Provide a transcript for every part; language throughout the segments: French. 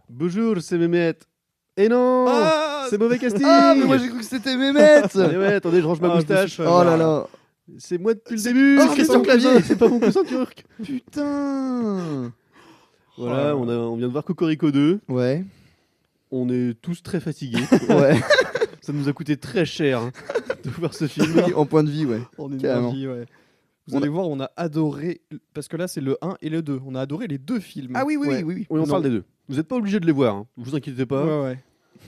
Bonjour, c'est Mehmet. Et non, c'est mauvais casting. Ah, mais moi j'ai cru que c'était Mehmet. Eh ouais, attendez, je range ma moustache. Oh là là. C'est moi depuis le début. Oh, c'est Christian pas mon Clavier. cousin, c'est pas mon cousin turc. Putain. Voilà, on vient de voir Cocorico 2. Ouais. On est tous très fatigués. Ouais. Ça nous a coûté très cher de voir ce film. Oui, en point de vie, ouais. On est Carrément. vie, ouais. Vous allez voir, on a adoré, parce que là c'est le 1 et le 2, on a adoré les deux films. Ah oui, oui, Ouais. oui, oui. Oui, on Non. parle des deux. Vous n'êtes pas obligés de les voir, vous inquiétez pas. Ouais, ouais.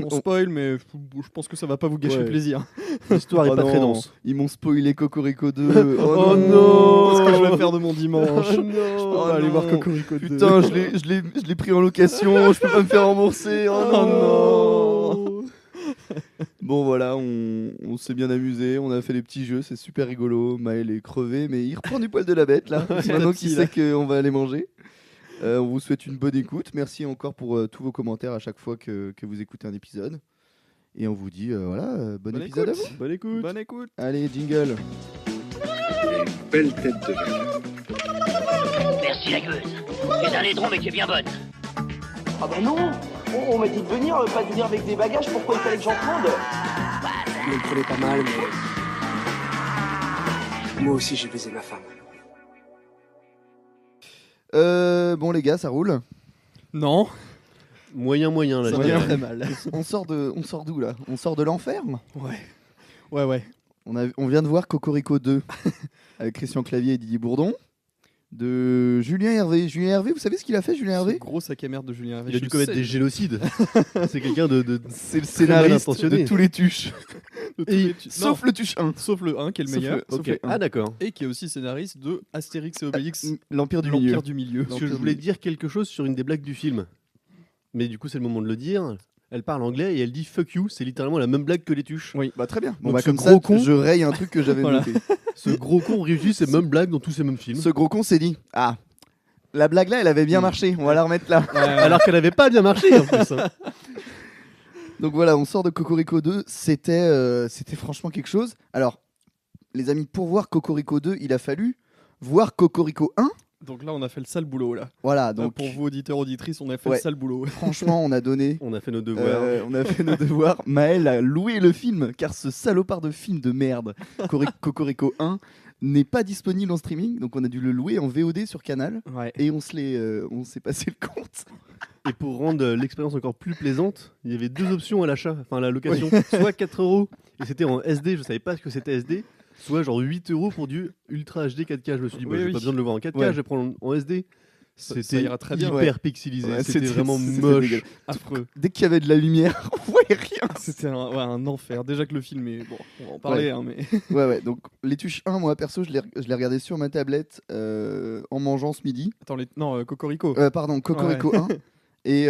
On spoil, mais je pense que ça va pas vous gâcher Ouais. le plaisir. L'histoire est Oh pas non, très dense. Ils m'ont spoilé Cocorico 2. Oh non. Qu'est-ce que je vais faire de mon dimanche? Oh Je non. peux pas aller voir Cocorico 2. Putain, je l'ai pris en location, je peux pas me faire rembourser. Oh non. Bon voilà, on s'est bien amusé, on a fait des petits jeux, c'est super rigolo. Maël est crevé, mais il reprend du poil de la bête là. Maintenant qu'il sait qu'on va aller manger. On vous souhaite une bonne écoute. Merci encore pour tous vos commentaires à chaque fois que vous écoutez un épisode. Et on vous dit bon épisode à vous. Bonne écoute. Bonne écoute. Allez, jingle. Belle tête de vache. Merci la gueuse. C'est un laidron mais qui est bien bonne. Ah bah non, on m'a dit de venir, pas de venir avec des bagages, pourquoi il fallait que j'en prenne? Il me prenait pas mal, mais... Moi aussi, j'ai baisé ma femme. Bon les gars, ça roule. Non, Moyen là. ça je va dirais. très mal. On sort d'où là? On sort de l'enfer. Ouais. On vient de voir Cocorico 2 avec Christian Clavier et Didier Bourdon. De Julien Hervé. Julien Hervé, vous savez ce qu'il a fait, Julien Ce Hervé? gros sac à merde de Julien Hervé. Il a dû commettre des génocides. C'est quelqu'un de C'est le très mal scénariste intentionné. de tous les tuches. Sauf Non, le tuche 1. sauf le 1 qui est le Sauf meilleur. le- sauf Ok. le un. Ah d'accord. Et qui est aussi scénariste de Astérix et Obélix, L'Empire du Milieu. l'Empire du Milieu. Parce que je voulais dire quelque chose sur une des blagues du film. Mais du coup, c'est le moment de le dire. Elle parle anglais et elle dit fuck you. C'est littéralement la même blague que les tuches. Oui. Bah très bien. Bon Donc bah ce comme gros ça, con- je raye un truc que j'avais Voilà. noté. Ce gros con réussit ces mêmes blagues dans tous ces mêmes films. Ce gros con s'est dit la blague là, elle avait bien marché. On va la remettre là. Alors qu'elle avait pas bien marché en plus. Hein. Donc voilà, on sort de Cocorico 2. C'était franchement quelque chose. Alors, les amis, pour voir Cocorico 2, il a fallu voir Cocorico 1. Donc là, on a fait le sale boulot là. Voilà, Donc donc pour vous auditeurs auditrices, on a fait Ouais. le sale boulot. franchement, on a donné. On a fait nos devoirs. On a fait nos devoirs. Maël a loué le film, car ce salopard de film de merde, Cocorico 1, n'est pas disponible en streaming. Donc on a dû le louer en VOD sur Canal. Ouais. Et on s'est passé le compte. Et pour rendre l'expérience encore plus plaisante, il y avait deux options à l'achat, enfin à la location. Soit 4 € et c'était en SD, je savais pas ce que c'était SD. Soit genre 8 € pour du Ultra HD 4K. Je me suis dit, Oui, j'ai oui. pas besoin de le voir en 4K, Ouais. je vais prendre en SD. Ça C'était ira très bien. hyper pixelisé, Ouais, c'était vraiment c'était moche. dégueulasse. Affreux. Dès qu'il y avait de la lumière, on voyait rien. C'était un enfer. Déjà que le film est bon, on va en parler, Ouais. hein, mais Ouais. Donc les tuches 1, moi perso, je l'ai regardé sur ma tablette en mangeant ce midi. attends, non, Cocorico. Pardon, Cocorico 1. Et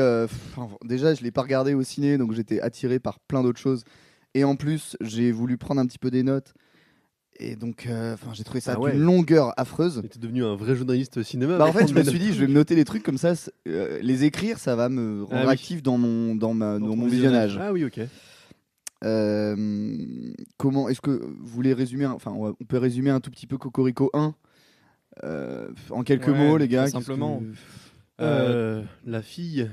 déjà, je l'ai pas regardé au ciné, donc j'étais attiré par plein d'autres choses. Et en plus, j'ai voulu prendre un petit peu des notes. Et donc, j'ai trouvé ça Ah ouais. d'une longueur affreuse. Mais t'es devenu un vrai journaliste cinéma. Bah, en avec fait, je me prendre suis des dit, je vais me noter les trucs comme ça. Les écrire, ça va me rendre Ah oui. actif dans mon ton visionnage. notes. Ah oui, ok. Comment est-ce que vous voulez résumer on peut résumer un tout petit peu Cocorico 1 en quelques Ouais, mots, les gars. très simplement. La fille,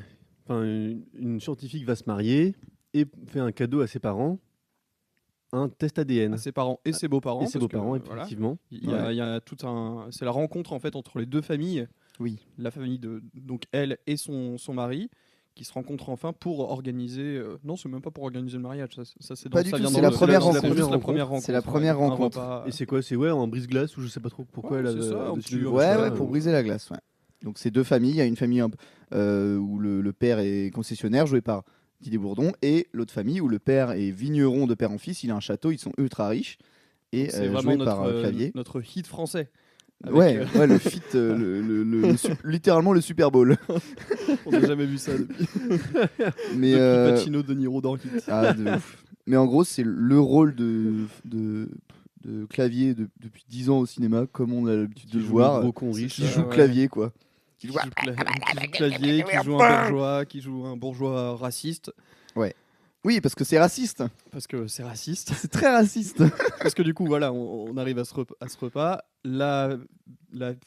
enfin une scientifique va se marier et fait un cadeau à ses parents, un test ADN. À ses parents et ses beaux-parents. Et ses parce que, beaux-parents, voilà, effectivement. il y a tout un. C'est la rencontre en fait entre les deux familles. Oui. La famille de donc elle et son mari qui se rencontrent enfin pour organiser. Non, c'est même pas pour organiser le mariage. Ça c'est Pas dans- du ça tout, vient c'est dans la le- première c'est rencontre. juste la première rencontre. C'est la première ouais. rencontre. Un repas- Et c'est quoi? C'est ouais, en brise-glace ou je sais pas trop pourquoi Ouais, elle a c'est ça, un décidé petit- de ouais, faire ça, Ouais, pour briser la glace. Ouais. Donc c'est deux familles. Il y a une famille où le père est concessionnaire, joué par Didier Bourdon, et l'autre famille où le père est vigneron de père en fils. Il a un château, ils sont ultra riches. Et C'est vraiment joué par Clavier. notre hit français. Avec, Ouais, le fit, littéralement le Super Bowl. on n'a jamais vu ça depuis. Mais Depuis Pacino, De Niro dans Hit. de ouf. Mais en gros, c'est le rôle de Clavier depuis 10 ans au cinéma, comme on a l'habitude de le voir. Gros con riche. Qui ça, joue ouais. Clavier, quoi. Qui joue Clavier, qui joue un bourgeois, qui joue un bourgeois raciste. Oui, parce que c'est raciste. Parce que c'est raciste. C'est très raciste. Parce que du coup, voilà, on arrive à ce repas. La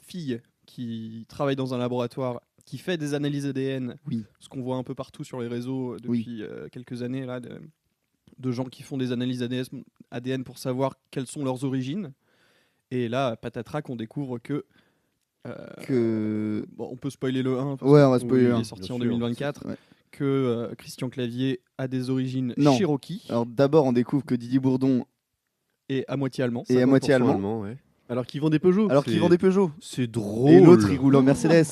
fille qui travaille dans un laboratoire, qui fait des analyses ADN. Oui. Ce qu'on voit un peu partout sur les réseaux depuis quelques années, là, de gens qui font des analyses ADN pour savoir quelles sont leurs origines. Et là, patatrac, on découvre que... bon, on peut spoiler le 1. Ouais, on va spoiler le Il 1. est sorti bien en sûr. 2024. Ouais. Que Christian Clavier a des origines Non. Cherokee Alors d'abord, on découvre que Didier Bourdon et à moitié allemand. est à 50% moitié allemand, ouais. Alors qu'ils vendent des Peugeot. alors qu'il vend des Peugeot. C'est drôle. Et l'autre, il roule en Mercedes.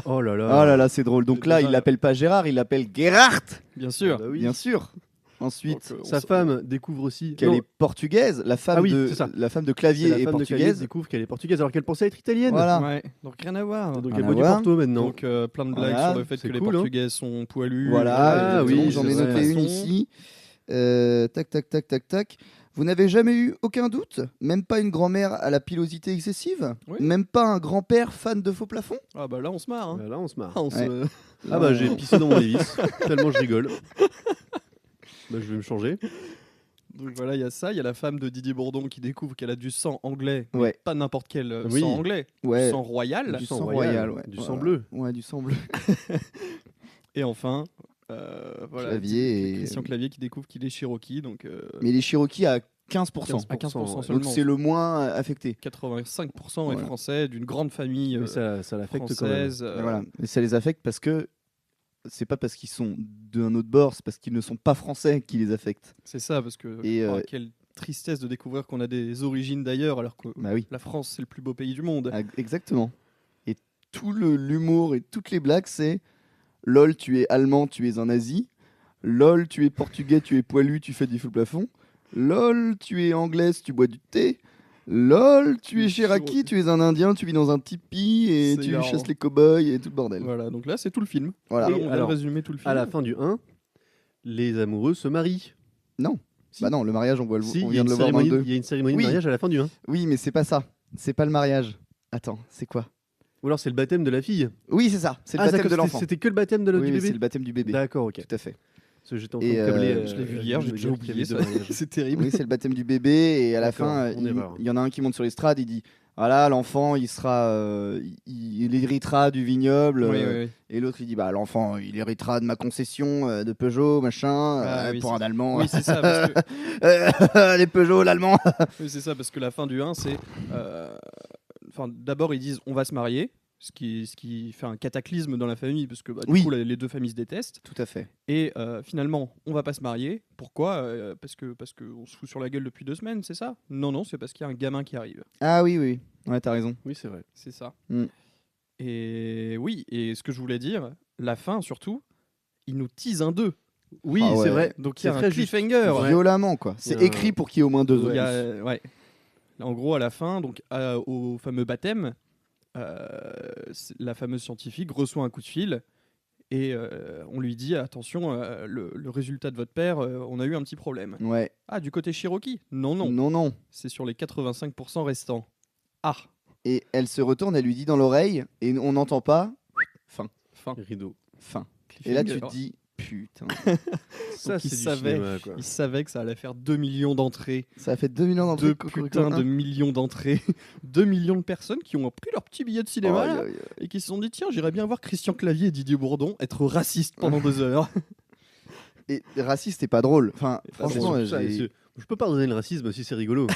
Oh là là. Oh là là, c'est drôle. Donc là, Déjà, il l'appelle pas Gérard, il l'appelle Gerhard. Bien sûr. Bah oui. Bien sûr. Ensuite, Donc, Sa femme découvre aussi qu'elle non, est portugaise. La femme, Ah oui, de, c'est ça. la femme de c'est Clavier la est femme de Clavier portugaise. découvre qu'elle est portugaise alors qu'elle pensait être italienne. Voilà. Ouais, donc rien à voir. Donc Rien elle à boit du voir. Porto maintenant. Donc plein de blagues Voilà, sur le fait c'est que les cool, hein. Portugais sont poilus. Voilà, Ah oui, exactement, j'en ai c'est noté vrai. une ici. Tac, tac, tac, tac, tac. Vous n'avez jamais eu aucun doute? Même pas une grand-mère à la pilosité excessive? Oui. Même pas un grand-père fan de faux plafonds? Ah bah là on se marre. Hein. Bah là on se marre. Ah, on se- Ouais. Ah bah j'ai pissé dans mon Lévis tellement je rigole. Bah je vais me changer. Donc voilà, il y a ça. Il y a la femme de Didier Bourdon qui découvre qu'elle a du sang anglais. mais Ouais. Pas n'importe quel Oui. sang anglais. Ouais. Du sang royal. Du sang royal, ouais. Du Ouais, sang ouais. bleu. Ouais, du sang bleu. Et enfin, voilà, Clavier et- Christian Clavier qui découvre qu'il est Cherokee. Donc Mais les Cherokees à 15%. à 15% ouais. seulement. Donc c'est le moins affecté. 85% est Voilà. français, d'une grande famille Mais ça l'affecte quand même. française. Et voilà. Et ça les affecte parce que c'est pas parce qu'ils sont d'un autre bord, c'est parce qu'ils ne sont pas français qui les affectent. C'est ça, parce que Et, quelle tristesse de découvrir qu'on a des origines d'ailleurs, alors que Bah oui. la France, c'est le plus beau pays du monde. Ah, exactement. Et tout l'humour et toutes les blagues, c'est lol, tu es allemand, tu es un nazi. Lol, tu es portugais, tu es poilu, tu fais du feu plafond. Lol, tu es anglaise, tu bois du thé. Lol, tu es Cherokee, tu es un indien, tu vis dans un tipi et C'est tu hilarant. chasses les cow-boys et tout le bordel. Voilà, donc là, c'est tout le film. Voilà. Et on vient de alors, résumer tout le film. À la fin du 1, les amoureux se marient. Non. Si. Bah non, le mariage, on, Si, on il y a vient de une le voir dans le cérémonie- 2. il y a une cérémonie Oui. de mariage à la fin du 1. Oui, mais c'est pas ça. C'est pas le mariage. Attends, c'est quoi? Ou alors c'est le baptême de la fille. Oui, c'est ça. C'est le Ah, baptême d'accord, de l'enfant. C'était que le baptême Oui, du oui, bébé. c'est le baptême du bébé. D'accord, ok. Tout à fait. Parce que j'étais en train Et, de câbler. Je l'ai vu hier, j'ai déjà oublié ça. C'est terrible. Oui, c'est le baptême du bébé et à la D'accord, fin, mon erreur. il y en a un qui monte sur l'estrade, il dit voilà, l'enfant, il sera, il héritera du vignoble. Oui, oui, oui. Et l'autre, il dit bah l'enfant, il héritera de ma concession de Peugeot, machin, Ah, oui, pour c'est- un Allemand. Oui, c'est ça, parce que, Les Peugeot, l'allemand. oui, c'est ça, parce que la fin du 1, c'est. Enfin, d'abord, ils disent on va se marier, ce qui fait un cataclysme dans la famille, parce que bah, du Oui. coup, les deux familles se détestent. Tout à fait. Et finalement, on va pas se marier. Pourquoi parce que on se fout sur la gueule depuis 2 semaines, c'est ça? Non, c'est parce qu'il y a un gamin qui arrive. Ah oui, oui. Ouais, t'as raison. Oui, c'est vrai. C'est ça. Mm. Et oui, et ce que je voulais dire, la fin surtout, il nous tease un 2. Oui, Ah ouais. c'est vrai. Donc il y C'est a un très juste. cliffhanger. Ouais. Violemment, quoi. C'est Il y a un- écrit pour qu'il y ait au moins 2 Il y a, autres. ouais. En gros, à la fin, donc au fameux baptême, la fameuse scientifique reçoit un coup de fil et on lui dit attention, le résultat de votre père, on a eu un petit problème. Ouais. Ah, du côté Cherokee? Non, Non. c'est sur les 85% restants. Ah, Et elle se retourne, elle lui dit dans l'oreille et on n'entend pas. Fin. Rideau. Fin. Et là, tu te cliffhanger. dis putain. Ça, il c'est du savait. cinéma, quoi. Il savait que ça allait faire 2 millions d'entrées. Ça a fait 2 millions d'entrées. 2 Cocorico putains de 1. millions d'entrées. 2 millions de personnes qui ont pris leur petit billet de cinéma Aïe, là, aïe, aïe. et qui se sont dit tiens, j'irais bien voir Christian Clavier et Didier Bourdon être racistes pendant 2 heures. Et raciste, c'est pas drôle. Enfin, pas franchement, Bon, ça, j'ai- je peux pardonner le racisme si c'est rigolo.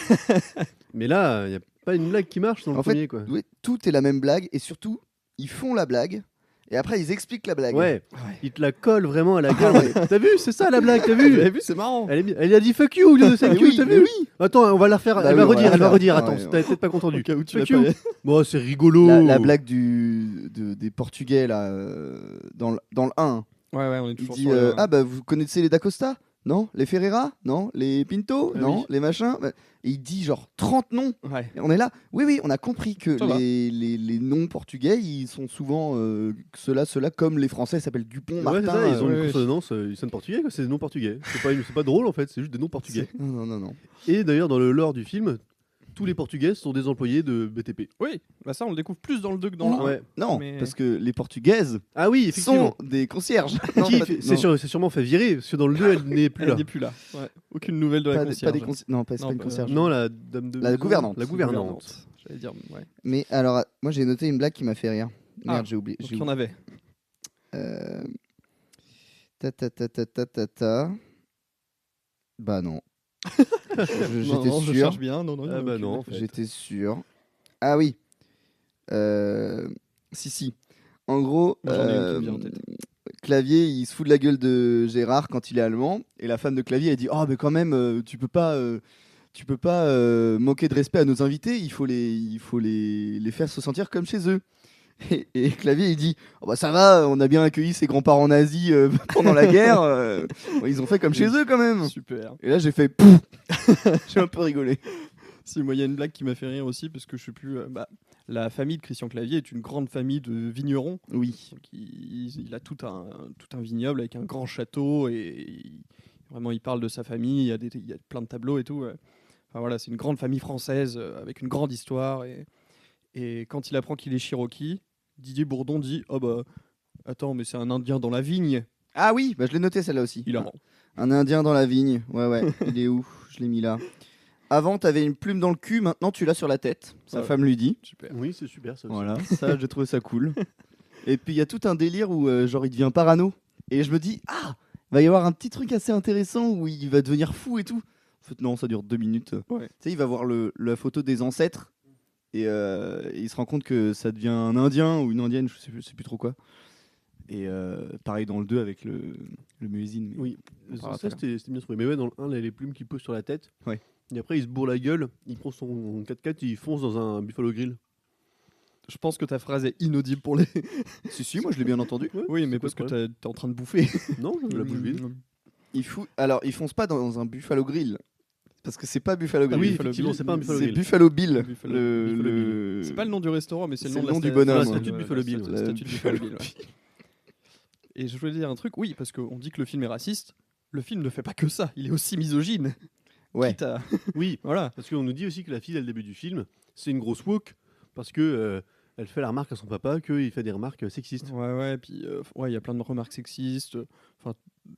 Mais là, il n'y a pas une blague qui marche dans le En fait, premier, quoi. oui, tout est la même blague et surtout, ils font la blague et après ils expliquent la blague. Ouais, il te la colle vraiment à la Ah gueule. ouais. T'as vu, c'est ça la blague, t'as Vous vu avez vu, c'est marrant. elle, est bien. Elle a dit fuck you au lieu de Mais thank you, oui, t'as mais vu oui. Attends, on va la refaire. Bah elle oui, va on va redire, la elle va faire. redire. Ah Attends, ouais, t'avais peut-être pas entendu. Au cas où tu Fuck l'as you. pas. Bon, c'est rigolo. La blague des Portugais là dans le 1. Ouais, on est Il toujours dit sur le- ah bah vous connaissez les Dacosta? Non, les Ferreira? Non, les Pinto? Ah non, oui. les machins? Bah, et il dit genre 30 noms. Ouais. Et on est là. Oui, on a compris que Ça va. les noms portugais, ils sont souvent ceux-là comme les Français s'appellent Dupont, Ouais, Martin. c'est ça, ils ont ouais, une consonance, ils sonnent portugais, quoi. C'est des noms portugais. C'est pas drôle en fait, c'est juste des noms portugais. Non. Et d'ailleurs, dans le lore du film, tous les portugais sont des employés de BTP. Oui, bah ça on le découvre plus dans le 2 que dans le 1. Ouais. Non, Mais- parce que les Portugaises Ah oui, effectivement. sont des concierges. C'est sûrement fait virer, parce que dans le 2, elle n'est plus Elle là. n'est plus là. Ouais. Aucune nouvelle de la pas, concierge. des non, c'est Non, pas une pas- concierge. Non, la dame de. La gouvernante. La gouvernante. J'allais dire, ouais. Mais alors, moi j'ai noté une blague qui m'a fait rire. Merde, Ah, j'ai oublié. Donc j'ai il y en oublié. avait. Euh, ta. Bah non. J'étais Non, je sûr. cherche bien. Non, non, il y en Ah a bah aucune. non, en fait. J'étais sûr. Ah oui. Si. En gros, Moi, j'en ai une qui me vient en tête. Clavier, il se fout de la gueule de Gérard quand il est allemand. Et la femme de Clavier, elle dit oh, mais quand même, tu peux pas manquer de respect à nos invités. Il faut les faire se sentir comme chez eux. Et Clavier, il dit oh bah ça va, on a bien accueilli ses grands-parents nazis pendant la guerre. Ils ont fait comme chez eux quand même. Super. Et là, j'ai fait pouf. J'ai un peu rigolé. Si, moi, il y a une blague qui m'a fait rire aussi, parce que je sais plus. La famille de Christian Clavier est une grande famille de vignerons. Oui. Donc, il a tout un vignoble avec un grand château et vraiment il parle de sa famille. Il y a plein de tableaux et tout. Enfin voilà, c'est une grande famille française avec une grande histoire. Et quand il apprend qu'il est Cherokee, Didier Bourdon dit oh bah attends, mais c'est un Indien dans la vigne. Ah oui, bah je l'ai noté celle-là aussi. Il a Un Indien dans la vigne. Ouais. Il est où? Je l'ai mis là. Avant, t'avais une plume dans le cul, maintenant tu l'as sur la tête. Sa Ouais. femme lui dit. super. Oui, c'est super ça aussi. Voilà, ça, j'ai trouvé ça cool. Et puis il y a tout un délire où genre il devient parano. Et je me dis, ah, va y avoir un petit truc assez intéressant où il va devenir fou et tout. En fait, non, ça dure 2 minutes. Ouais. Tu sais, il va voir la photo des ancêtres et il se rend compte que ça devient un Indien ou une Indienne, je sais plus trop quoi. Et pareil dans le 2 avec le muezzin. mais- Oui, On parlera ça tout à c'était bien trouvé. Mais ouais, dans le 1, là, les plumes qui posent sur la tête. Ouais. Et après, il se bourre la gueule, il prend son 4x4 et il fonce dans un Buffalo Grill. Je pense que ta phrase est inaudible pour les. Si, moi je l'ai bien entendu. Oui, mais c'est parce que quoi le t'es en train de bouffer. Non, j'avais la bouche vide. Alors, il fonce pas dans un Buffalo Grill. Parce que c'est pas Buffalo Grill. Ah oui, Buffalo effectivement, Bill, c'est pas un Buffalo C'est Grill. Buffalo Bill. Buffalo- le- Buffalo le- C'est pas le nom du restaurant, mais c'est le C'est nom, le nom de la du bonhomme. La statue de Buffalo Bill, La ouais. statue de Buffalo Bill, ouais. Et je voulais dire un truc, oui, parce qu'on dit que le film est raciste. Le film ne fait pas que ça, il est aussi misogyne. Ouais. Quitte à- Oui, Voilà. parce qu'on nous dit aussi que la fille, dès le début du film, c'est une grosse woke parce que elle fait la remarque à son papa qu'il fait des remarques sexistes. Ouais, puis ouais, il y a plein de remarques sexistes. Enfin,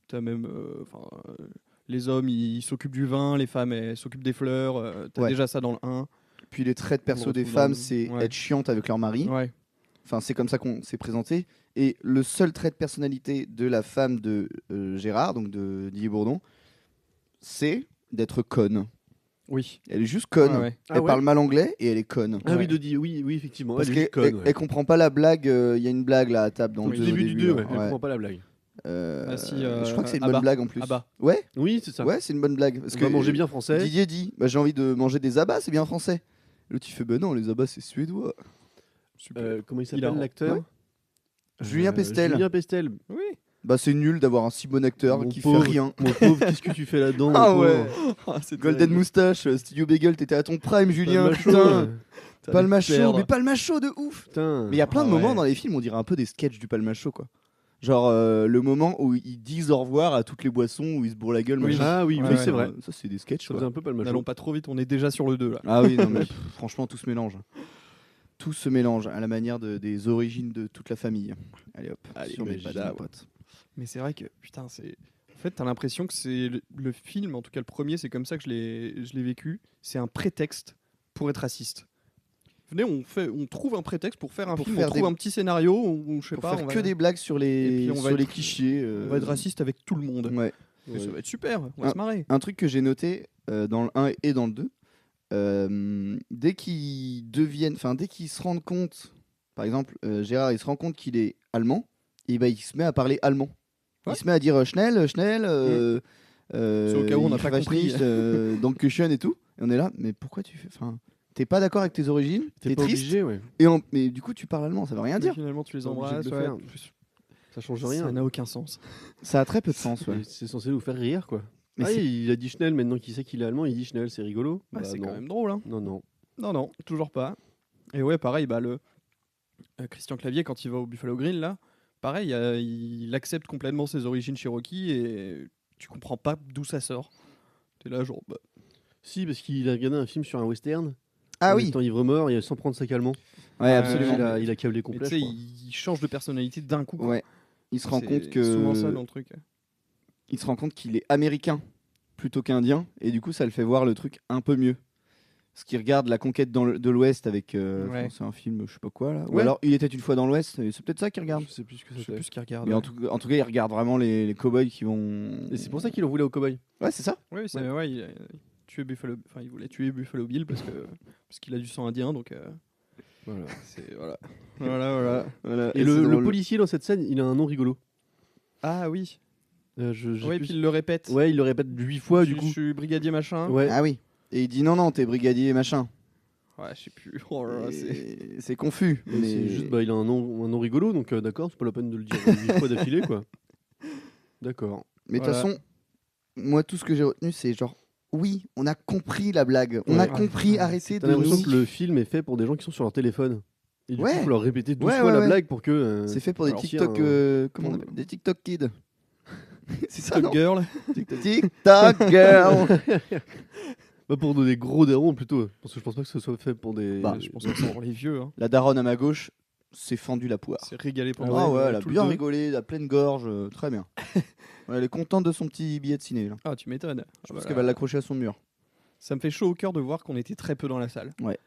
t'as même, les hommes, ils s'occupent du vin, les femmes, elles s'occupent des fleurs. T'as Ouais. déjà ça dans le 1. Puis les traits de perso On des retrouve dans femmes, le- c'est ouais. être chiante avec leur mari. Ouais. Enfin, c'est comme ça qu'on s'est présenté. Et le seul trait de personnalité de la femme de Gérard, donc de Didier Bourdon, c'est d'être conne. Oui. Elle est juste conne. Ouais. Ah Elle ouais parle mal anglais et elle est conne. Ah Ouais. oui, Dodi, oui, effectivement. Parce elle est qu'elle juste conne, ouais. elle comprend pas la blague. Il y a une blague là à table dans Oui, le Au 2. début du 2, ouais, elle ouais. comprend pas la blague. Ah si, Je crois que c'est une Abba. bonne blague en plus. Abba. Ouais, Oui, c'est ça. ouais, c'est une bonne blague. Parce On que va manger bien français. Didier dit bah, j'ai envie de manger des abats, c'est bien français. L'autre il fait bah non, les abats c'est suédois. Comment il Il a- s'appelle l'acteur ouais. Julien Pestel. Julien Pestel. Oui. Bah c'est nul d'avoir un si bon acteur Mon qui pauvre, fait rien. Mon pauvre, qu'est-ce que tu fais là-dedans Ah mon ouais. pauvre C'est Golden terrible. Moustache, Studio Bagel, t'étais à ton prime, Julien. Pas le macho, Putain, ouais. Palmacho, perdre. mais Palmacho de ouf. Putain. Mais il y a plein de Ah moments ouais. dans les films, on dirait un peu des sketchs du Palmacho, quoi. Genre le moment où ils disent au revoir à toutes les boissons, où ils se bourrent la gueule. Oui. machin. Ah oui, Ouais, oui, ouais. c'est vrai. Ça, c'est des sketchs. Ça quoi. faisait un peu pas le macho. N'allons pas trop vite, on est déjà sur le 2 là. Ah oui, non, mais franchement, tout se mélange. Tout se mélange à la manière des origines de toute la famille. Allez hop, Allez, sur mes imagine, padas, ouais. potes. Mais c'est vrai que, putain, c'est. En fait, t'as l'impression que c'est le film, en tout cas le premier, c'est comme ça que je l'ai vécu. C'est un prétexte pour être raciste. Venez, on trouve un prétexte pour faire un Pour film, faire on trouve des- un petit scénario, où, je sais Pour pas, faire on que va, des blagues sur Et les, puis on va sur les être- clichés. on va être raciste avec tout le monde. Ouais. Et ça va être super, on va se marrer. Un truc que j'ai noté dans le 1 et dans le 2, dès qu'ils se rendent compte, par exemple, Gérard, il se rend compte qu'il est allemand, et bah, il se met à parler allemand. Ouais. Il se met à dire Schnell, C'est au cas où on n'a ich pas weiß compris. nicht, Dankeschön et tout. Et on est là, mais pourquoi tu fais. Enfin, t'es pas d'accord avec tes origines, t'es pas triste, obligé, ouais. mais du coup, tu parles allemand, ça veut rien Mais dire. finalement, tu les T'es obligé de embrasses. le Ouais. faire. Ça change rien. Ça n'a aucun sens. Ça a très peu de sens, ouais. C'est censé nous faire rire, quoi. Mais Ah, c'est- il a dit Schnell, maintenant qu'il sait qu'il est allemand, il dit Schnell, c'est rigolo. Ouais, Bah, c'est non. quand même drôle. Hein. Non. Non, toujours pas. Et ouais, pareil, bah, Christian Clavier, quand il va au Buffalo Grill, là, pareil, il accepte complètement ses origines Cherokee et tu comprends pas d'où ça sort. T'es là, genre, bah, Si, parce qu'il a regardé un film sur un western. Ah en oui, étant ivre-mort, et sans prendre sa calmant. ouais, absolument. absolument. Il a câblé mais complet. tu sais, je crois. il change de personnalité d'un coup. quoi. Ouais. Il se rend C'est compte que souvent ça dans le truc. il se rend compte qu'il est américain plutôt qu'indien et du coup ça le fait voir le truc un peu mieux. ce qui regarde la conquête de l'Ouest avec. Ouais. C'est un film, je sais pas quoi là. Ou Ouais. alors Il était une fois dans l'Ouest, et c'est peut-être ça qu'il regarde. Je sais plus ce que Je sais c'était. plus ce qu'il regarde. Mais en tout cas, il regarde vraiment les cow-boys qui vont. Et c'est pour ça qu'il en voulait au cowboy. Ouais, c'est ça. Oui, c'est ouais, il a tué Buffalo. Enfin, il voulait tuer Buffalo Bill parce qu'il a du sang indien, donc Voilà. c'est voilà. Voilà. Et c'est le drôle. policier dans cette scène, il a un nom rigolo. Ah oui. Je sais Ouais, plus. puis il le répète. Ouais, il le répète 8 fois du Je coup. suis brigadier machin. Ouais. Ah oui. Et il dit non, t'es brigadier machin. Ouais, je sais plus. Oh là là, c'est. Et c'est confus. Mais c'est juste, bah, il a un nom rigolo, donc d'accord, c'est pas la peine de le dire 8 fois d'affilée, quoi. D'accord. Mais de toute Voilà. façon, moi, tout ce que j'ai retenu, c'est genre, oui, on a compris la blague. On a Ouais. compris, arrêtez T'as de l'impression nous... que le film est fait pour des gens qui sont sur leur téléphone. Et du Ouais. coup, faut leur répéter 12 Ouais, fois ouais, la ouais. blague pour que. C'est fait pour des alors, si, TikTok... comment on pour- appelle des TikTok kids. C'est ça, Top non Girl. TikTok girl. Bah, pour des gros darons plutôt. Parce que je pense pas que ce soit fait pour des. Bah, Je pense que c'est pour les vieux. Hein. La daronne à ma gauche s'est fendue la poire. C'est régalé Ah pendant ouais, elle a tout le bien deux. rigolé, à pleine gorge, très bien. Ouais, elle est contente de son petit billet de ciné. Là. Ah, tu m'étonnes. Je pense qu'elle va l'accrocher à son mur. Ça me fait chaud au cœur de voir qu'on était très peu dans la salle. Ouais.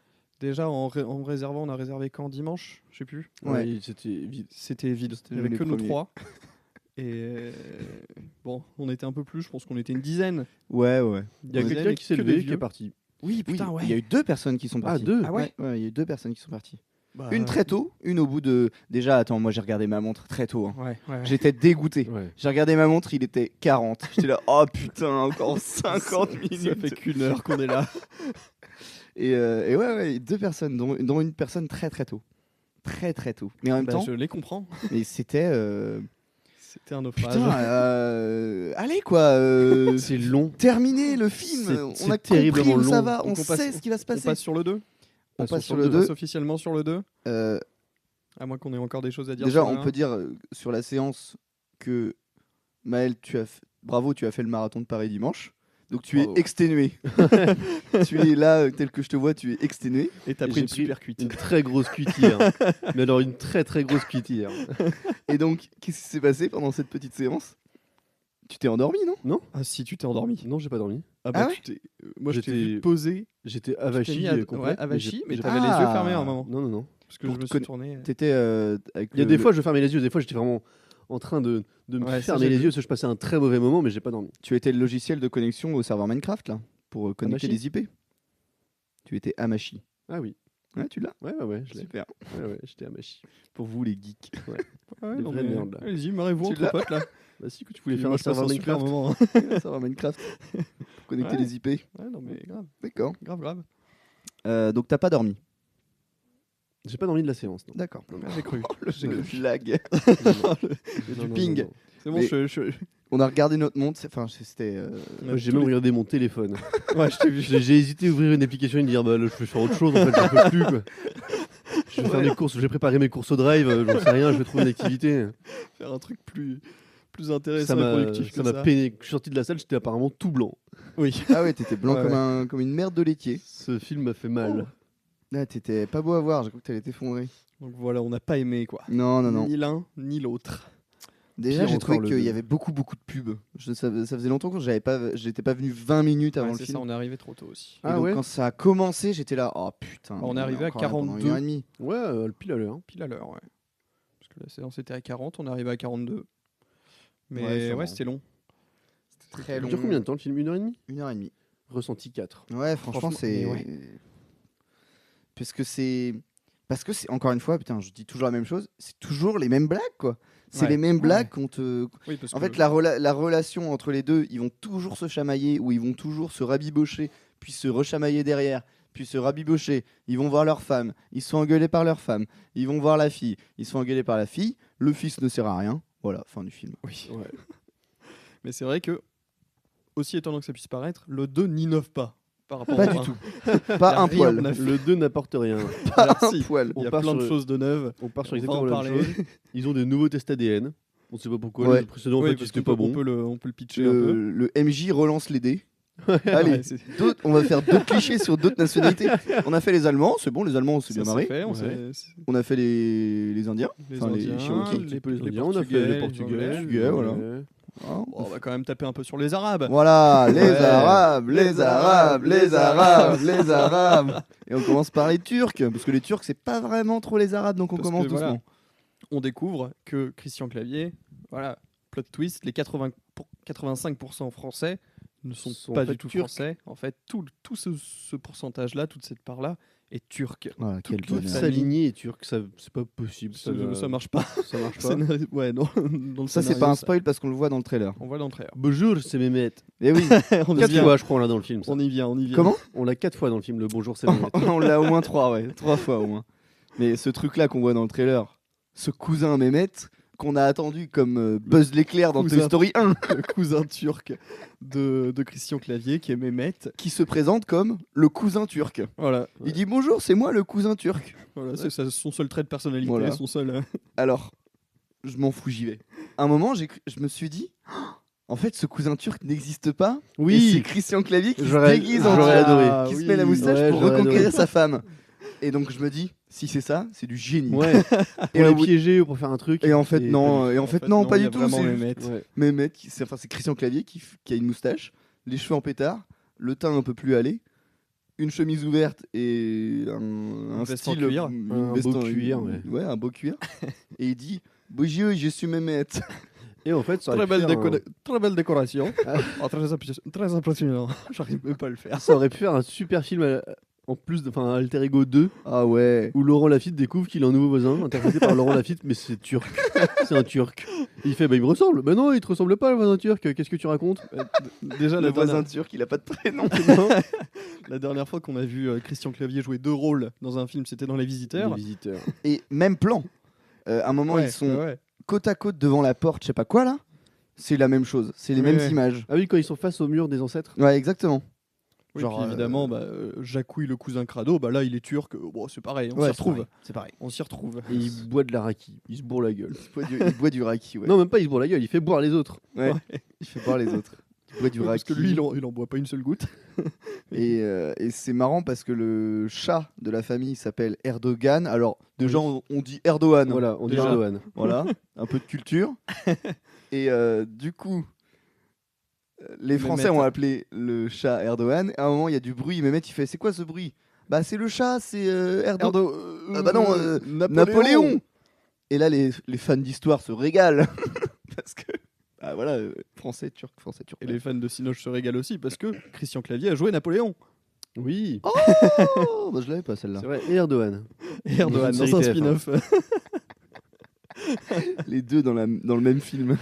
Déjà, en réservant, on a réservé quand dimanche Je sais plus. Ouais, c'était vide. C'était vide. Il n'y nous avait les que nous premiers. 3. Et bon, on était un peu plus, je pense qu'on était une dizaine. Ouais. Il y a Vous quelqu'un avez qui s'est que des levé, qui vieux. est parti. Oui, Oui, putain, ouais. il y a eu 2 personnes qui sont Ah, parties. 2 Ah ouais. Ouais, il y a eu 2 personnes qui sont parties. Bah, Une très tôt, une au bout de... Déjà, attends, moi j'ai regardé ma montre très tôt. Hein. Ouais. J'étais dégoûté. Ouais. J'ai regardé ma montre, il était 40. J'étais là, oh putain, encore 50 minutes. Ça fait qu'une heure qu'on est là. Et ouais, 2 personnes, dont une personne très très tôt. Très très tôt. Mais en même Bah, temps, je les comprends. mais c'était... C'était un naufrage. Putain, allez quoi, C'est long. terminer le film. C'est On a terriblement compris où ça long. va, on Donc on passe- sait ce qui va se On passer. passe sur le 2 On passe sur le 2. passe officiellement sur le 2 Euh, À moins qu'on ait encore des choses à dire. Déjà, sur le on un. peut dire sur la séance que Maël, bravo, tu as fait le marathon de Paris dimanche. Donc tu Bravo. es exténué. Tu es là, tel que je te vois, tu es exténué. Et t'as Et pris j'ai une pris super cuite. Une très grosse cuitière. Mais alors, une très très grosse cuitière. Et donc, qu'est-ce qui s'est passé pendant cette petite séance? Tu t'es endormi, non? Ah si, tu t'es endormi. Non, j'ai pas dormi. Ah Ah ouais tu t'es- moi je t'ai J'étais- vu poser. J'étais Tu t'es avachi mis à- complet. ouais, avachi, mais j'ai- t'avais les Ah. yeux fermés à un moment. Non, non, non. Parce que Pour je me te suis conna- tourné. T'étais avec Il y a des fois, je fermais les yeux. Des fois, j'étais vraiment en train de me Ouais, ça, fermer j'ai les vu. yeux parce que je passais un très mauvais moment, mais j'ai pas dormi. Tu étais le logiciel de connexion au serveur Minecraft, là, pour connecter Amashi les IP. Tu étais Amashi. Ah oui. Ouais, tu l'as? Ouais, je l'ai. Super. Ouais, j'étais amachi. Pour vous, les geeks. Ouais, Des non, vraies mais- merdes, là. Allez-y, marrez-vous Tu entre l'as potes là. Bah si, que tu voulais Puis faire moi, un je passe serveur un super Minecraft. moment. hein. serveur Minecraft. Pour connecter Ouais. les IP. Ouais, non mais grave, D'accord. grave. Donc, t'as pas dormi. J'ai pas dormi de la séance. Non. D'accord. J'ai cru. Le lag. Non, non, ping. non, non. C'est bon, Mais- je- On a regardé notre montre. Enfin, c'était. Moi, j'ai même regardé mon téléphone. Ouais, je t'ai vu. J'ai hésité à ouvrir une application et me dire bah là, je vais faire autre chose. En fait, j'en peux plus. Quoi. Je vais faire mes courses. J'ai préparé mes courses au drive. J'en sais rien. Je vais trouver une activité. Faire un truc plus intéressant Ça et m'a productif ça que m'a ça. peiné. Je suis sorti de la salle. J'étais apparemment tout blanc. Oui. Ah ouais, t'étais blanc Ouais, comme une merde de laitier. Ce film m'a fait mal. Ah, t'étais pas beau à voir. J'ai cru que t'allais t'effondrer. Donc voilà, on n'a pas aimé quoi. Non. Ni l'un ni l'autre. Déjà, Pire j'ai trouvé encore, le qu'il y deux. avait beaucoup de pubs. Ça faisait longtemps que j'étais pas venu 20 minutes avant Ouais, le c'est film. ça, on est arrivé trop tôt aussi. Et Ah donc, ouais. quand ça a commencé, j'étais là, oh putain. On est arrivé à encore là pendant 42. 1h30. Ouais, pile à l'heure. Pile à l'heure, ouais. Parce que la séance était à 40, on est arrivé à 42. Mais Ouais, ouais, sûrement. c'était long. Très Ça long. dure combien de temps le film 1h30 1h30. Ressenti 4. Ouais, franchement, Franchement, c'est. mais ouais. Parce que c'est. Encore une fois, putain, je dis toujours la même chose, c'est toujours les mêmes blagues, quoi. C'est Ouais. les mêmes blagues Ouais. qu'on te. Oui, parce En que fait, la relation entre les deux, ils vont toujours se chamailler ou ils vont toujours se rabibocher, puis se rechamailler derrière, puis se rabibocher. Ils vont voir leur femme, ils sont engueulés par leur femme. Ils vont voir la fille, ils sont engueulés par la fille. Le fils ne sert à rien. Voilà, fin du film. Oui. Ouais. Mais c'est vrai que, aussi étonnant que ça puisse paraître, le 2 n'innove pas par rapport Pas au du 1. tout. Y a Pas un rien poil. de neuf. Le 2 n'apporte rien. Pas Alors, un si. poil. Il y a On part plein de sur- choses de neuves. On part sur On va exactement en la même parler. chose. Ils ont des nouveaux tests ADN. On sait pas pourquoi. Ouais. Les précédents, en Oui, fait, parce c'était qu'on pas peut- on bon. peut le pitcher un peu. Le MJ relance les dés. Allez, Ouais, c'est- on va faire d'autres clichés sur d'autres nationalités. On a fait les Allemands, c'est bon, les Allemands, on s'est ça bien s'est marré. fait, on Ouais. s'est- On a fait les Indiens. les Enfin, les Indiens, Cherokees, Un petit peu les Indiens, on a fait Portugais, les Portugais. Anglais. Portugais, voilà. Ouais. Hein. Bon, on va quand même taper un peu sur les Arabes. Voilà, les Ouais. Arabes, les Arabes, les Arabes, les Arabes. Et on commence par les Turcs, parce que les Turcs, c'est pas vraiment trop les Arabes, donc on Parce commence que, voilà, doucement. On découvre que Christian Clavier, voilà, plot twist, les 85% français ne sont pas du tout turcs. français. En fait, tout ce pourcentage-là, toute cette part-là est turque. Voilà, quel Toute bonheur. famille. S'aligner est turc, c'est pas possible. Ça marche pas. Ça marche pas. Ouais, non, dans le Ça, c'est scénario, pas un spoil parce qu'on le voit dans le trailer. On voit l'entrée. Bonjour, c'est Mehmet. Et oui, On y 4 vient. fois, je crois, on l'a dans le film. ça. On y vient. comment On l'a 4 fois dans le film, le bonjour, c'est Mehmet. on l'a au moins 3, ouais. 3 fois au moins. Mais ce truc-là qu'on voit dans le trailer, ce cousin Mehmet, qu'on a attendu comme Buzz l'éclair dans Cousin. Toy Story 1, Le cousin turc de Christian Clavier, qui est Mehmet. qui se présente comme le cousin turc. Voilà, Il dit bonjour, c'est moi le cousin turc. voilà c'est son seul trait de personnalité, Voilà. son seul. Alors, je m'en fous, j'y vais. À un moment, je me suis dit, en fait, ce cousin turc n'existe pas. Oui. Et c'est Christian Clavier qui se J'aurais déguise en j'aurais turc, adoré. qui se oui. met la moustache Ouais, pour j'aurais reconquérir adoré. sa femme. Et donc, je me dis, si c'est ça, c'est du génie. Ouais, pour Et les au bout- piéger ou pour faire un truc. Et en fait, non, pas et en fait, non, pas il y du a tout. vraiment C'est Mehmet. Ouais. Mehmet, c'est Christian Clavier qui a une moustache, les cheveux en pétard, le teint un peu plus hallé, une chemise ouverte et un veste en style, cuir. Un veste beau en- cuir, ouais. Ouais, un beau cuir. Et il dit bonjour, je suis Mehmet. Et en fait, ça Très aurait, belle, pu faire très belle décoration. Oh, très impressionnant. J'arrive même pas à le faire. ça aurait pu faire un super film en plus de Alter Ego 2 Ah ouais. où Laurent Lafitte découvre qu'il a un nouveau voisin interprété par Laurent Lafitte, mais c'est turc. C'est un turc. Et il fait bah il me ressemble. Bah non, il te ressemble pas le voisin turc. Qu'est-ce que tu racontes? Déjà, Le la voisin dernière, turc, il a pas de prénom. la dernière fois qu'on a vu Christian Clavier jouer 2 rôles dans un film, c'était dans Les Visiteurs. Les visiteurs. Et même plan. À un moment, Ouais, ils sont ouais. côte à côte devant la porte, je sais pas quoi là. C'est la même chose. C'est les Ouais, mêmes ouais. images. Ah oui, quand ils sont face au mur des ancêtres. Ouais, exactement. Oui, Genre, puis évidemment, Jacouille, le cousin Crado, bah là, il est turc. Bon, c'est pareil, on Ouais, s'y retrouve. C'est pareil. On s'y retrouve. Et il boit de la raki. Il se bourre la gueule. Il boit du raki, ouais. Non, même pas il se bourre la gueule, il fait boire les autres. Ouais. Ouais. Il fait boire les autres. Il boit du Oui, raki. parce que lui, il en boit pas une seule goutte. Et c'est marrant parce que le chat de la famille s'appelle Erdogan. Alors, déjà, on dit Erdogan. Voilà, on dit Déjà. Erdogan. Voilà, un peu de culture. Et du coup, les Français Mehmet. ont appelé le chat Erdogan. À un moment, il y a du bruit. Mehmet, il fait c'est quoi ce bruit? Bah, c'est le chat, c'est Erdogan. Ah bah non, Napoléon. Et là, les fans d'histoire se régalent. Parce que, bah voilà, français, turc. Et les fans de Cinoche se régalent aussi parce que Christian Clavier a joué Napoléon. Oui, Oh, bah, je l'avais pas celle-là. c'est vrai. Et Erdogan. Et Erdogan Dans dans une un série TF1. spin-off. Les deux dans le même film.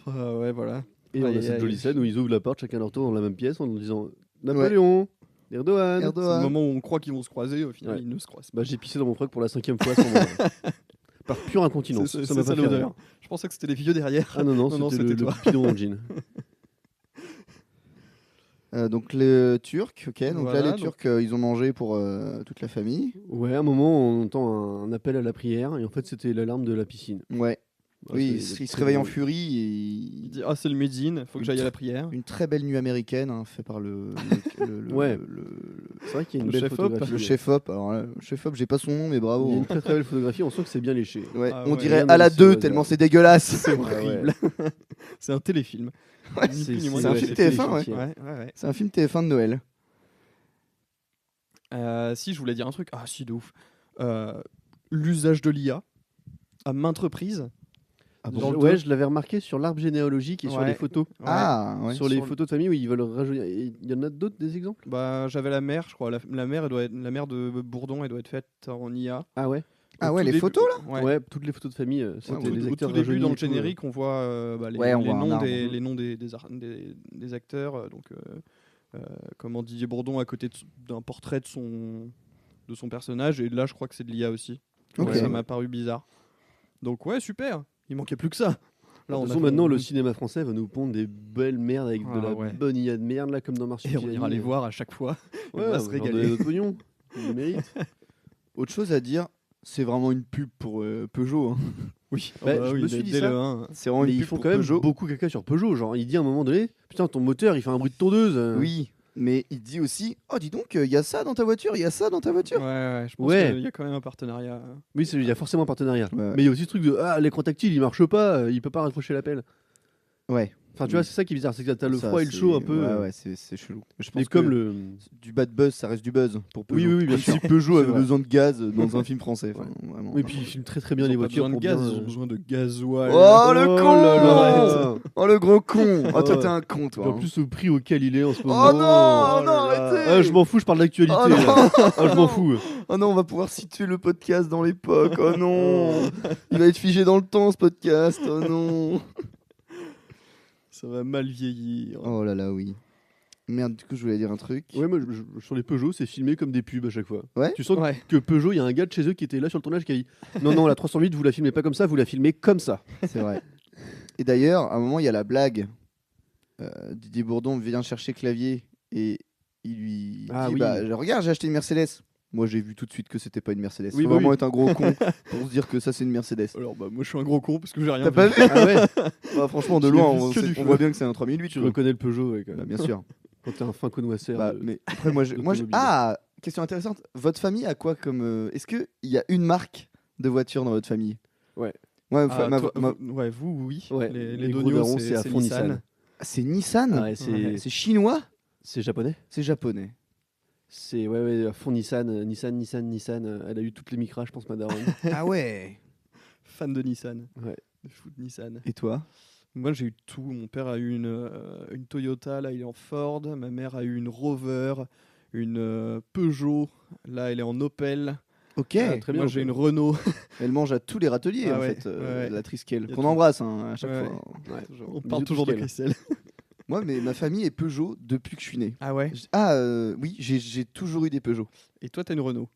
Ah ouais, voilà. Et on Aïe, a aïe, cette aïe. jolie scène où ils ouvrent la porte chacun leur tour dans la même pièce en disant Napoléon, Erdogan. C'est le moment où on croit qu'ils vont se croiser, au final, Ouais. ils ne se croisent pas. Bah, j'ai pissé dans mon truc pour la 5e fois sans moi. Par pure incontinence. C'est Ça m'a ça pas fait l'odeur. rire. Je pensais que c'était les vieux derrière. Ah non, Non, c'était le c'était toi. bidon dans le jean. Donc les Turcs, ok. Donc Voilà, là, les donc- Turcs, ils ont mangé pour toute la famille. Ouais, à un moment, on entend un appel à la prière et en fait, c'était l'alarme de la piscine. Ouais. Ouais, Oui, c'est il se réveille en drôle. furie Il et dit ah c'est le Médine, faut que j'aille à la prière. une très belle nuit américaine hein, fait par le Ouais. C'est vrai qu'il y a une Le belle chef-op. photographie. le chef-op. Alors là, le chef-op, j'ai pas son nom, mais Il y a bravo. une très très belle photographie, on sent que c'est bien léché. Ouais, Ah on ouais, dirait rien à la à 2 laisser au tellement hasard. c'est dégueulasse. C'est Ouais, horrible. C'est un téléfilm. Ouais, Ni c'est- plus ni moins. c'est un Ouais, film c'est TF1, ouais. téléfilm. Ouais. C'est un film TF1 de Noël. Si je voulais dire un truc, ah si de ouf. L'usage de l'IA à maintes reprises. Ah bon Dans le Ouais, deux. je l'avais remarqué sur l'arbre généalogique et sur Ouais. les photos. Ouais. Ah, ouais. Sur les Sur le- photos de famille où ils veulent rajeunir. Il y en a d'autres des exemples? Bah j'avais la mère, je crois. La mère, elle doit être, la mère de Bourdon, elle doit être faite en IA. Ah ouais. Ah Au ouais, tout les début- photos là Ouais. Toutes les photos de famille, c'était Au les tout acteurs début, rajeunis dans et le tout, générique, on voit les, Ouais, on les voit un noms arbre. des, les noms des acteurs. Comment Didier Bourdon à côté d'un portrait de son personnage. Et là, je crois que c'est de l'IA aussi. Ok. Ouais, ça m'a paru bizarre. Donc ouais, super. Il manquait plus que ça. Là, on de toute a façon, fait- maintenant, le cinéma français va nous pondre des belles merdes avec de Ah, la ouais. bonne IA de merde, là, comme dans Et Marsupilami. on ira les voir à chaque fois. Ouais, on va se va leur régaler. donner notre pognon. Ils le méritent. Autre chose à dire, c'est vraiment une pub pour Peugeot. hein. Oui, Bah, je me suis dit dès ça. le 1. C'est vraiment Mais une ils pub font pour quand même Peugeot. beaucoup caca sur Peugeot. Genre, il dit à un moment donné, putain, ton moteur, il fait un bruit de tondeuse. Oui. Mais il dit aussi, oh dis donc, il y a ça dans ta voiture, il y a ça dans ta voiture. Ouais, je pense Ouais. qu'il y a quand même un partenariat. Oui, il y a forcément un partenariat. Ouais. Mais il y a aussi ce truc de l'écran tactile, il marche pas, il peut pas raccrocher l'appel. Ouais. Enfin, tu vois, c'est ça qui est bizarre, c'est que t'as le Ça, froid et le c'est- chaud un peu. Ouais, c'est chelou. Je Mais pense comme que le. du bad buzz, ça reste du buzz pour Peugeot. Oui, bien Comme sûr. si Peugeot C'est avait vrai. besoin de gaz dans un film français. Enfin, vraiment. Oui, puis ils filment très très bien Ils les ont pas voitures besoin de pour gaz, bien, ils ont besoin de gasoil. Oh le Oh con là là. Oh le gros con Oh toi Ouais. t'es un con toi. En plus, au prix auquel il est en ce Oh moment. non, là non, là. arrêtez. Ah, je m'en fous, je parle d'actualité. Oh là. non. Ah, je m'en fous. Oh non, on va pouvoir situer le podcast dans l'époque. Oh non il va être figé dans le temps ce podcast. Oh non. Ça va mal vieillir. Oh là là oui. Merde, du coup je voulais dire un truc. Ouais, moi, sur les Peugeot, c'est filmé comme des pubs à chaque fois. Ouais. Tu sens Ouais. que Peugeot, il y a un gars de chez eux qui était là sur le tournage qui a dit non, la 308, vous la filmez pas comme ça, vous la filmez comme ça. C'est vrai. Et d'ailleurs, à un moment, il y a la blague. Didier Bourdon vient chercher Clavier et il lui Ah dit oui. regarde, j'ai acheté une Mercedes. Moi, j'ai vu tout de suite que c'était pas une Mercedes. Oui, Faut bah vraiment oui. être un gros con pour se dire que ça, c'est une Mercedes. Alors, bah, moi, je suis un gros con parce que j'ai rien T'as vu. pas vu Ah ouais. Bah, franchement, de Je l'ai loin, vu on, que du on feu. voit bien que c'est un 3008. Tu reconnais le Peugeot, ouais, quand Bah, même. bien sûr. Quand t'es un fin connoisseur. Bah, de- mais après, moi, d'automobile. Ah, question intéressante. Votre famille a quoi comme. Est-ce qu'il y a une marque de voiture dans votre famille? Ouais. Ouais, Ah, ma- toi, ma- ouais, vous, oui. Ouais, Les les gros Dognos, darons, c'est à fond Nissan. c'est Nissan. Ah ouais, c'est C'est chinois. c'est japonais. C'est japonais. C'est ouais, à fond Nissan. Elle a eu toutes les micras, je pense, ma daronne. Ah ouais. Fan de Nissan. Ouais. De foot Nissan. Et toi? Moi, j'ai eu tout. Mon père a eu une Toyota, là, il est en Ford. Ma mère a eu une Rover, une Peugeot. Là, elle est en Opel. Ok. Ah, très bien. Moi, j'ai une Renault. Elle mange à tous les râteliers Ah en ouais, fait, ouais. la Triskel, Il y a qu'on tout. embrasse à chaque Ouais. fois. Ouais. On Bisous, parle toujours de Triskel. Christelle. Moi, mais ma famille est Peugeot depuis que je suis né. Ah ouais. Oui, j'ai toujours eu des Peugeot. Et toi, t'as une Renault.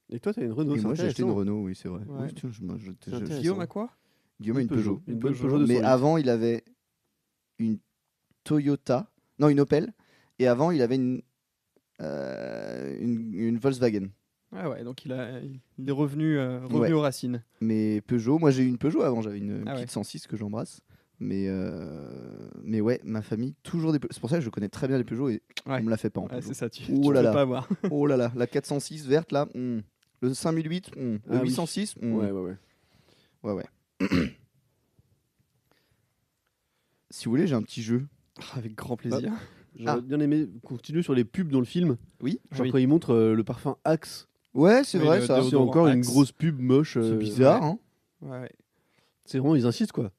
Et toi, t'as une Renault. Et c'est moi, j'ai acheté une intéressant. Renault, oui, c'est vrai. Ouais. Oui, tiens, C'est intéressant. Guillaume a quoi? Guillaume a une Peugeot. Une bonne Peugeot, Peugeot 208. Mais avant, il avait une Toyota, non, une Opel, et avant, il avait une Volkswagen. Ah ouais, donc il est revenu Ouais. aux racines. Mais Peugeot, moi j'ai eu une Peugeot avant, j'avais une Ah petite ouais. 106 que j'embrasse. Mais ouais, ma famille, toujours des Peugeot. C'est pour ça que je connais très bien les Peugeot et Ouais. on me l'a fait pas en Ouais, Peugeot. c'est ça, tu Oh tu là peux là. pas avoir. Oh là là, la 406 verte là, le 5008, le Ah oui. 806, Ouais. ouais. Si vous voulez, j'ai un petit jeu. Avec grand plaisir. J'aurais Ah. bien aimé continuer sur les pubs dans le film. Oui. Genre Oui. quand il montre le parfum Axe. Ouais, c'est Oui, vrai le ça. déodorant. C'est encore une Axe. grosse pub moche. C'est bizarre, hein. Ouais. C'est vraiment, ils insistent quoi.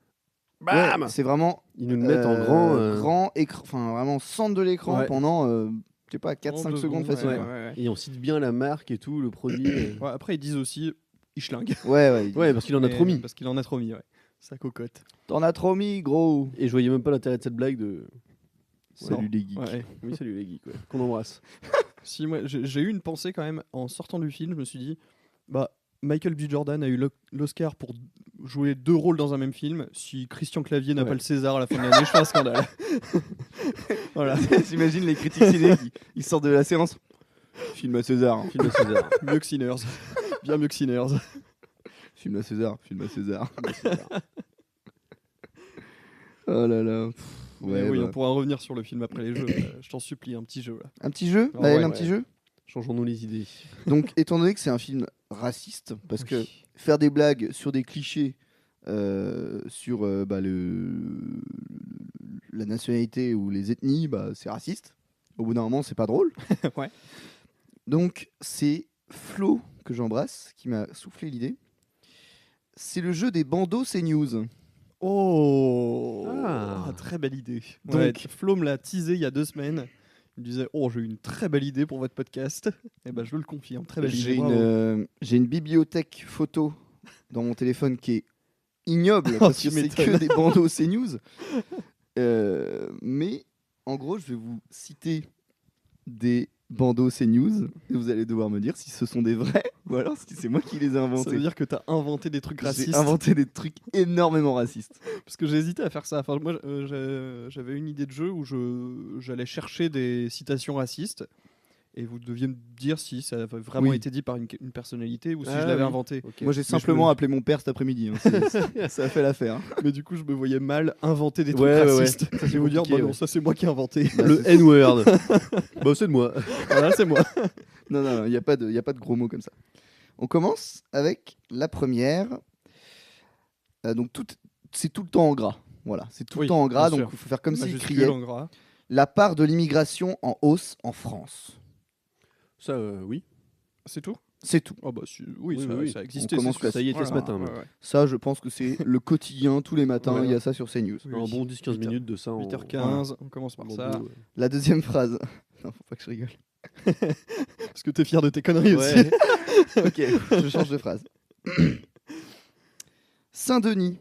Ouais, c'est vraiment Ils nous le mettent en grand. grand écran, enfin vraiment centre de l'écran Ouais. pendant, je sais pas, 4-5 2 secondes facile. ouais, quoi. ouais. Et on cite bien la marque et tout, le produit. Ouais, après, ils disent aussi, il schlingue. Ouais. Ouais, parce qu'il en a Mais- trop mis. Parce qu'il en a trop mis, ouais. Ça cocotte. T'en as trop mis, gros. Et je voyais même pas l'intérêt de cette blague de. Salut les geeks. Ouais. Oui, salut les geeks, ouais. Qu'on embrasse. Si, moi, j'ai eu une pensée quand même en sortant du film. Je me suis dit, bah, Michael B. Jordan a eu l'Oscar pour jouer 2 rôles dans un même film. Si Christian Clavier n'a Ouais. pas le César à la fin de l'année, je fais un scandale. Voilà. J'imagine les critiques ciné qui sortent de la séance. Film à César. hein. Film de César. Mieux que Sinners. Bien mieux que Sinners. Film à César. Oh là là. Mais oui, bah. on pourra revenir sur le film après les jeux. Je t'en supplie, un petit jeu là. Un petit jeu Ah Maël, ouais, un ouais. petit jeu Changeons-nous les idées. Donc, étant donné que c'est un film raciste, parce que faire des blagues sur des clichés sur la nationalité ou les ethnies, c'est raciste. Au bout d'un moment, c'est pas drôle. Ouais. Donc, c'est Flo, que j'embrasse, qui m'a soufflé l'idée. C'est le jeu des bandeaux CNews. Oh, Ah. très belle idée. Donc- Donc, Flo me l'a teasé il y a 2 semaines. Il me disait, oh, j'ai eu une très belle idée pour votre podcast. Et ben, je le confirme, très belle J'ai idée. bravo. j'ai une bibliothèque photo dans mon téléphone qui est ignoble Oh, parce tu que c'est m'étonnes. que des bandeaux CNews. Mais en gros, je vais vous citer des bandeaux CNews et vous allez devoir me dire si ce sont des vrais ou alors si c'est moi qui les ai Ça veut inventés. dire que t'as inventé des trucs J'ai racistes. inventé des trucs énormément racistes. Parce que j'ai hésité à faire ça. Enfin, moi, j'avais une idée de jeu où j'allais chercher des citations racistes Et vous deviez me dire si ça avait vraiment Oui. été dit par une personnalité ou si Ah je l'avais oui. inventé. Ok. Moi, j'ai Mais simplement je me- appelé mon père cet après-midi. Hein. Ça a fait l'affaire. Hein. Mais du coup, je me voyais mal inventer des trucs Ouais, ouais, ouais. racistes. Ça, c'est Et vous dire, compliqué, bah non, ouais. ça c'est moi qui ai inventé. Bah, Le c'est- N-word. Bah, c'est de moi. Voilà, c'est moi. Non, il n'y a pas de gros mots comme ça. On commence avec la première. Donc, c'est tout le temps en gras. Voilà, c'est tout Oui, le temps en gras, bien donc sûr. il faut faire comme s'il Majuscule criait. en gras. La part de l'immigration en hausse en France. Ça, oui. C'est tout. C'est tout. Oh bah oui, Oui, ça, oui. ça a existé. On commence c'est sûr. Ça y était ce Voilà, matin. ouais, moi. ouais. Ça, je pense que c'est le quotidien, tous les matins, Ouais. il y a ça sur CNews. Oui, Un oui. bon 10-15 8h. minutes de ça. 8h15, on commence par ça. La deuxième phrase. Non, faut pas que je rigole. Parce que t'es fier de tes conneries aussi. Ouais. Ok, je change de phrase. Saint-Denis.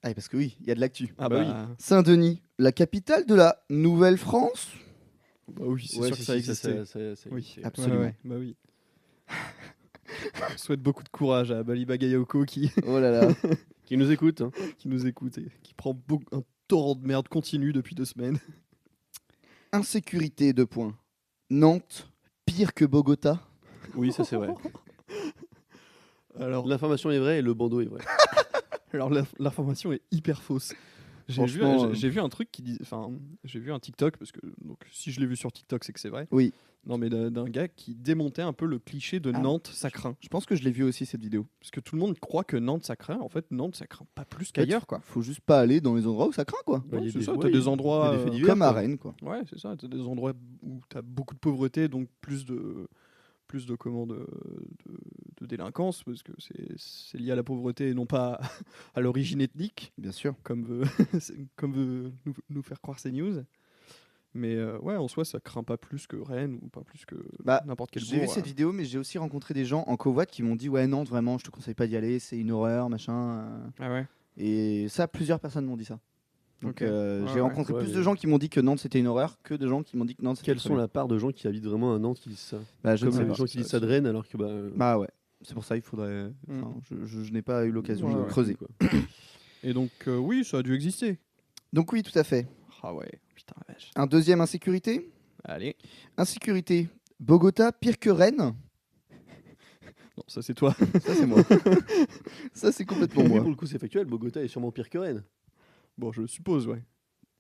Ah, parce que oui, il y a de l'actu. Ah Bah bah, Saint-Denis, la capitale de la Nouvelle-France. bah oui, c'est Ouais, sûr si, que ça si, existait. ça Oui, existait. Absolument. ouais, bah oui. Je souhaite beaucoup de courage à Bali Bagayoko qui Oh là là. Qui nous écoute. Hein. nous écoute et qui prend un torrent de merde continu depuis 2 semaines. Insécurité, 2 points. Nantes, pire que Bogota. Oui, ça c'est vrai. Alors, L'information est vraie et le bandeau est vrai. l'information est hyper fausse. Franchement, J'ai vu un truc qui dit, enfin, j'ai vu un TikTok parce que donc si je l'ai vu sur TikTok, c'est que c'est vrai. Oui. Non, mais d'un gars qui démontait un peu le cliché de Ah. Nantes, ça craint. Je pense que je l'ai vu aussi cette vidéo. Parce que tout le monde croit que Nantes ça craint. En fait, Nantes ça craint pas plus qu'ailleurs, quoi. Faut juste pas aller dans les endroits où ça craint, quoi. Ouais, il y a c'est des- ça, ouais, t'as il y a- des endroits, il y a des faits divers, Comme à quoi. Rennes, quoi. Ouais, c'est ça. T'as des endroits où t'as beaucoup de pauvreté, donc plus de comment de délinquance, parce que c'est lié à la pauvreté et non pas à l'origine ethnique, Bien sûr. comme veut, comme veut nous faire croire ces news. Mais ouais, en soi, ça craint pas plus que Rennes ou pas plus que Bah, n'importe quel J'ai vu bourg. cette vidéo, mais j'ai aussi rencontré des gens en covoit qui m'ont dit ouais Nantes vraiment, je te conseille pas d'y aller, c'est une horreur, machin. Ah ouais. Et ça, plusieurs personnes m'ont dit ça. Donc Ok. Ouais, j'ai ouais. rencontré Ouais, plus mais- de gens qui m'ont dit que Nantes c'était une horreur que de gens qui m'ont dit que Nantes c'était Quelles très sont bien. la part de gens qui habitent vraiment à Nantes qui disent ça Bah, je ne Comme sais les pas. gens qui disent ça de Rennes alors que Bah ouais, c'est pour ça il faudrait. Mm. enfin, je n'ai pas eu l'occasion Ouais, de ouais. creuser. quoi. Et donc oui, ça a dû exister. Donc oui, tout à fait. Ah ouais. Putain la vache. Un deuxième insécurité. Allez. Insécurité. Bogota pire que Rennes. Non, ça c'est toi. Ça c'est moi. Ça c'est complètement Oui, moi. pour le coup, c'est factuel. Bogota est sûrement pire que Rennes. Bon, je suppose, ouais.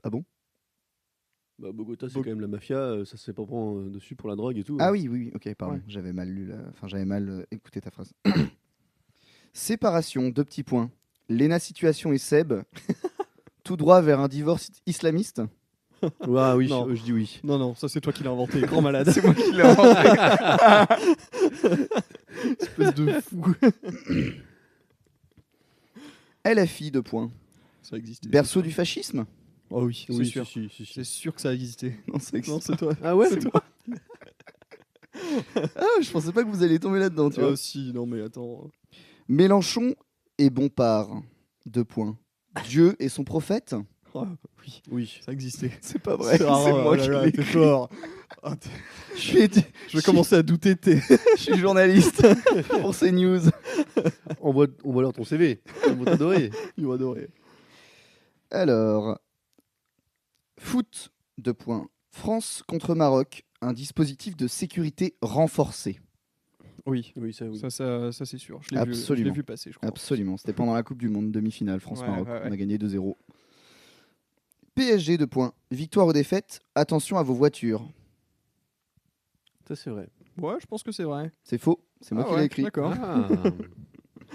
Ah bon? Bah, Bogota, c'est Bo- quand même la mafia. Ça se fait pas prendre dessus pour la drogue et tout. Ah oui, oui, oui, ok, pardon. Ouais. J'avais mal lu, enfin j'avais mal écouté ta phrase. Séparation, 2 petits points. Léna Situation et Seb, tout droit vers un divorce islamiste. Ah oui, Non. je dis oui. Non, non, ça c'est toi qui l'as inventé, grand malade. C'est moi qui l'ai inventé. Espèce de fou. LFI, 2 points. Ça existe. Berceau du fascisme. Oh oui, c'est Oui, sûr. si, si, si. C'est sûr que ça a existé. Non, ça Non, c'est toi. Ah ouais, c'est mais- toi. Ah, je pensais pas que vous alliez tomber là-dedans, tu vois. Ah si, non mais attends. Mélenchon et Bompard, 2 points. Dieu et son prophète. Oh, oui, Oui. ça existait. C'est pas vrai, c'est Ah, moi oh là qui là, l'ai t'es écrit. fort. Ah, Je suis, je vais commencer à douter de tes. je suis journaliste pour CNews. Envoie-leur ton CV. Ils vont t'adorer. Ils vont adorer. Alors, foot, 2 points. France contre Maroc, un dispositif de sécurité renforcé. Oui, Oui, ça, oui. ça c'est sûr. Je l'ai vu, je Absolument. l'ai vu passer, je crois. Absolument, c'était pendant la Coupe du Monde, demi-finale, France-Maroc. Ouais, ouais, ouais. On a gagné 2-0. PSG, 2 points. Victoire ou défaite, attention à vos voitures. Ça, c'est vrai. Ouais, je pense que c'est vrai. C'est faux, c'est moi Ah qui l'ai ouais, écrit. D'accord. Ah,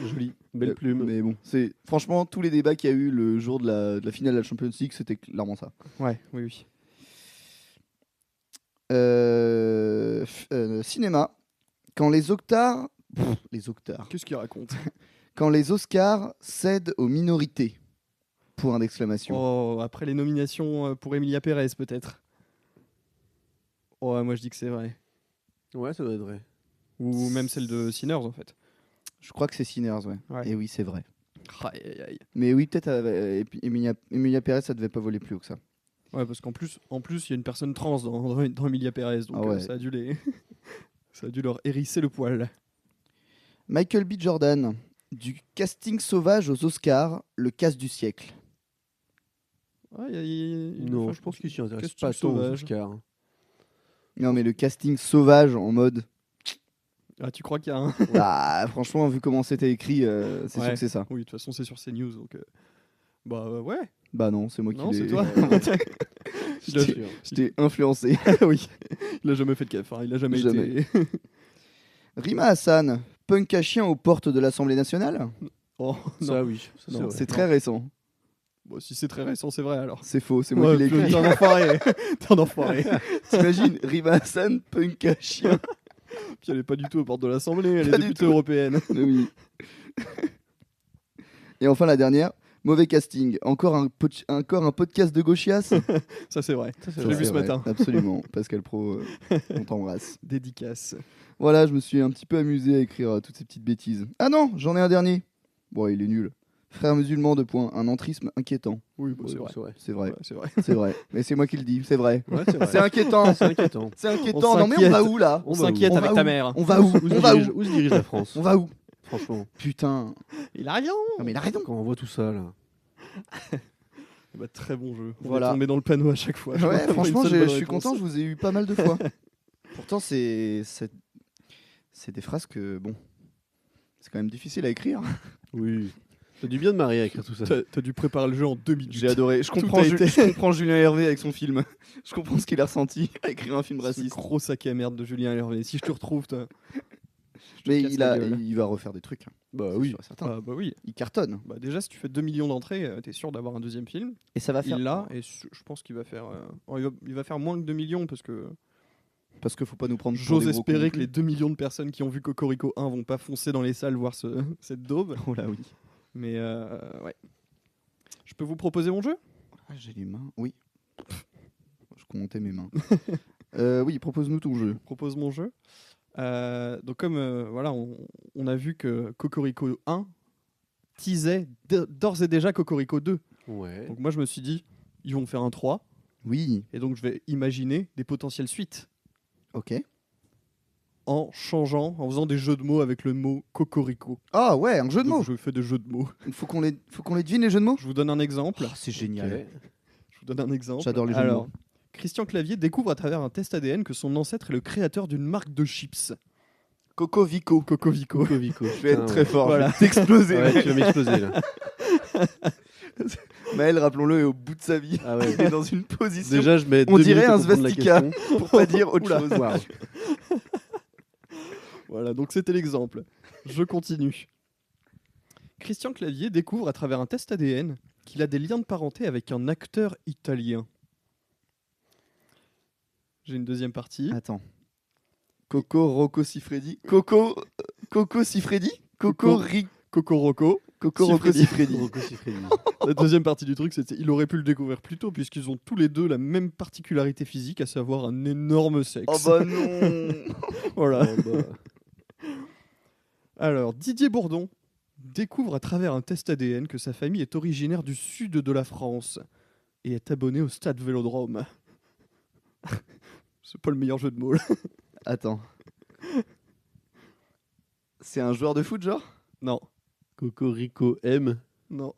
joli. Belle plume. Mais bon, c'est franchement tous les débats qu'il y a eu le jour de la finale de la Champions League, c'était clairement ça. Ouais, oui, oui. Cinéma, quand les Octars, les Octars, Qu'est-ce qu'il raconte? quand les Oscars cèdent aux minorités. Point d'exclamation. Oh, après les nominations pour Emilia Pérez, peut-être. Oh, ouais, moi je dis que c'est vrai. Ouais, ça doit être vrai. Ou même celle de Sinners, en fait. Je crois que c'est Sinners, ouais. Ouais. Et oui, c'est vrai. Aïe, aïe, aïe. Mais oui, peut-être Emilia Pérez, ça devait pas voler plus haut que ça. Ouais, parce qu'en plus, il y a une personne trans dans Emilia Pérez, donc Ah ouais. ça a dû les... ça a dû leur hérisser le poil. Michael B. Jordan, du casting sauvage aux Oscars, le casse du siècle. Ouais, Non, je pense qu'il s'y intéresse Question pas tant aux sauvage. Oscars. Non, mais le casting sauvage en mode. Ah, tu crois qu'il y a un. Ah, franchement, vu comment c'était écrit, c'est sûr Ouais. que c'est ça. Oui, de toute façon, c'est sur CNews. Donc, ouais. Bah non, c'est moi Non, qui c'est l'ai. toi. Bien sûr. J'étais influencé. Oui. Il a jamais fait de café. Il a jamais Jamais. été. Rima Hassan, punk à chien aux portes de l'Assemblée nationale. Oh, Ça, non. oui. Ça, Non, c'est vrai. C'est très récent. Bon, si c'est très récent, c'est vrai alors. C'est faux, c'est moi Ouais, qui l'ai écrit. T'es un enfoiré. T'es un enfoiré. T'imagines, Rima Hassan, punk à chien. Puis elle est pas du tout aux portes de l'Assemblée, elle est Pas du députée tout. européenne. Oui. Et enfin la dernière, mauvais casting. Encore un podcast de gauchias. Ça, c'est vrai. Ça, c'est Je vrai. l'ai vu ce vrai, matin. Absolument. Pascal Pro, on t'embrasse. Dédicace. Voilà, je me suis un petit peu amusé à écrire toutes ces petites bêtises. Ah non, j'en ai un dernier. Bon, il est nul. Frère musulman, un entrisme inquiétant. Oui, bah, Ouais, c'est vrai. c'est vrai. C'est vrai, Ouais, c'est vrai. c'est vrai. Mais c'est moi qui le dis, c'est vrai. Ouais, c'est vrai. C'est inquiétant. C'est inquiétant. C'est inquiétant. Non mais on s'inquiète. va où là On On va s'inquiète où avec On ta va où mère. On va où Où se On va dirige- où où se dirige la France On va où Franchement, Putain. Il a rien. Non mais il a raison. quand on voit tout ça là. Bah, très bon jeu. On Voilà. est tombé dans le panneau à chaque fois. Je vois Ouais, pas franchement, une seule je bonne suis réponse. content, je vous ai eu pas mal de fois. Pourtant, c'est des phrases que, bon, c'est quand même difficile à écrire. Oui. C'est du bien de marier à écrire tout ça. T'as dû préparer le jeu en 2 minutes. J'ai adoré. Je Tout comprends, a été- je comprends Julien Hervé avec son film. Je comprends ce qu'il a ressenti à écrire un film Ce raciste. gros sac à merde de Julien Hervé. Si je te retrouve, toi. Mais casse la gueule. il va refaire des trucs. Bah c'est oui. sûr et certain. Ah bah oui. Il cartonne. Bah déjà, si tu fais 2 millions d'entrées, t'es sûr d'avoir un deuxième film. Et ça va faire. Il l'a, et je pense qu'il va faire. Il va faire moins que 2 millions parce que Parce qu'il faut pas nous prendre pour j'ose des gros espérer cons que les 2 millions de personnes qui ont vu Cocorico 1 vont pas foncer dans les salles voir cette daube. Oh là oui. Mais ouais. Je peux vous proposer mon jeu? Ah, j'ai les mains. Oui. Je comptais mes mains. Oui, propose-nous ton jeu. Je propose mon jeu. Donc comme voilà, on a vu que Cocorico 1 teasait d'ores et déjà Cocorico 2. Ouais. Donc moi je me suis dit, ils vont faire un 3, Oui. et donc je vais imaginer des potentielles suites Ok. en changeant, en faisant des jeux de mots avec le mot Cocorico. Ah ouais, un jeu de Donc, mots. je fais des jeux de mots. Faut qu'on les devine les jeux de mots. Je vous donne un exemple. Oh, c'est génial. Ok. Je vous donne un exemple. J'adore les jeux de Alors, mots. Christian Clavier découvre à travers un test ADN que son ancêtre est le créateur d'une marque de chips. Coco Vico. Cocovico. Cocovico. Je vais être très fort. Voilà. Je vais t'exploser. Ouais, mec. tu vas m'exploser là. Maël, rappelons-le, est au bout de sa vie. Ah ouais. Il est dans une position. Déjà, je mets On 2 dirait minutes un pour comprendre la svastika. question. Pour pas dire autre Oula. chose. Waouh. Voilà, donc c'était l'exemple. Je continue. Christian Clavier découvre à travers un test ADN qu'il a des liens de parenté avec un acteur italien. J'ai une deuxième partie. Attends. Coco Rocco Siffredi. Coco Siffredi. Coco Rocco. Coco Rocco Siffredi. Rocco Siffredi. La deuxième partie du truc, c'était il aurait pu le découvrir plus tôt puisqu'ils ont tous les deux la même particularité physique, à savoir un énorme sexe. Oh bah non. Voilà. Oh bah. Alors, Didier Bourdon découvre à travers un test ADN que sa famille est originaire du sud de la France et est abonné au stade Vélodrome. C'est pas le meilleur jeu de mots, là. Attends. C'est un joueur de foot, genre Non, Cocorico M. non,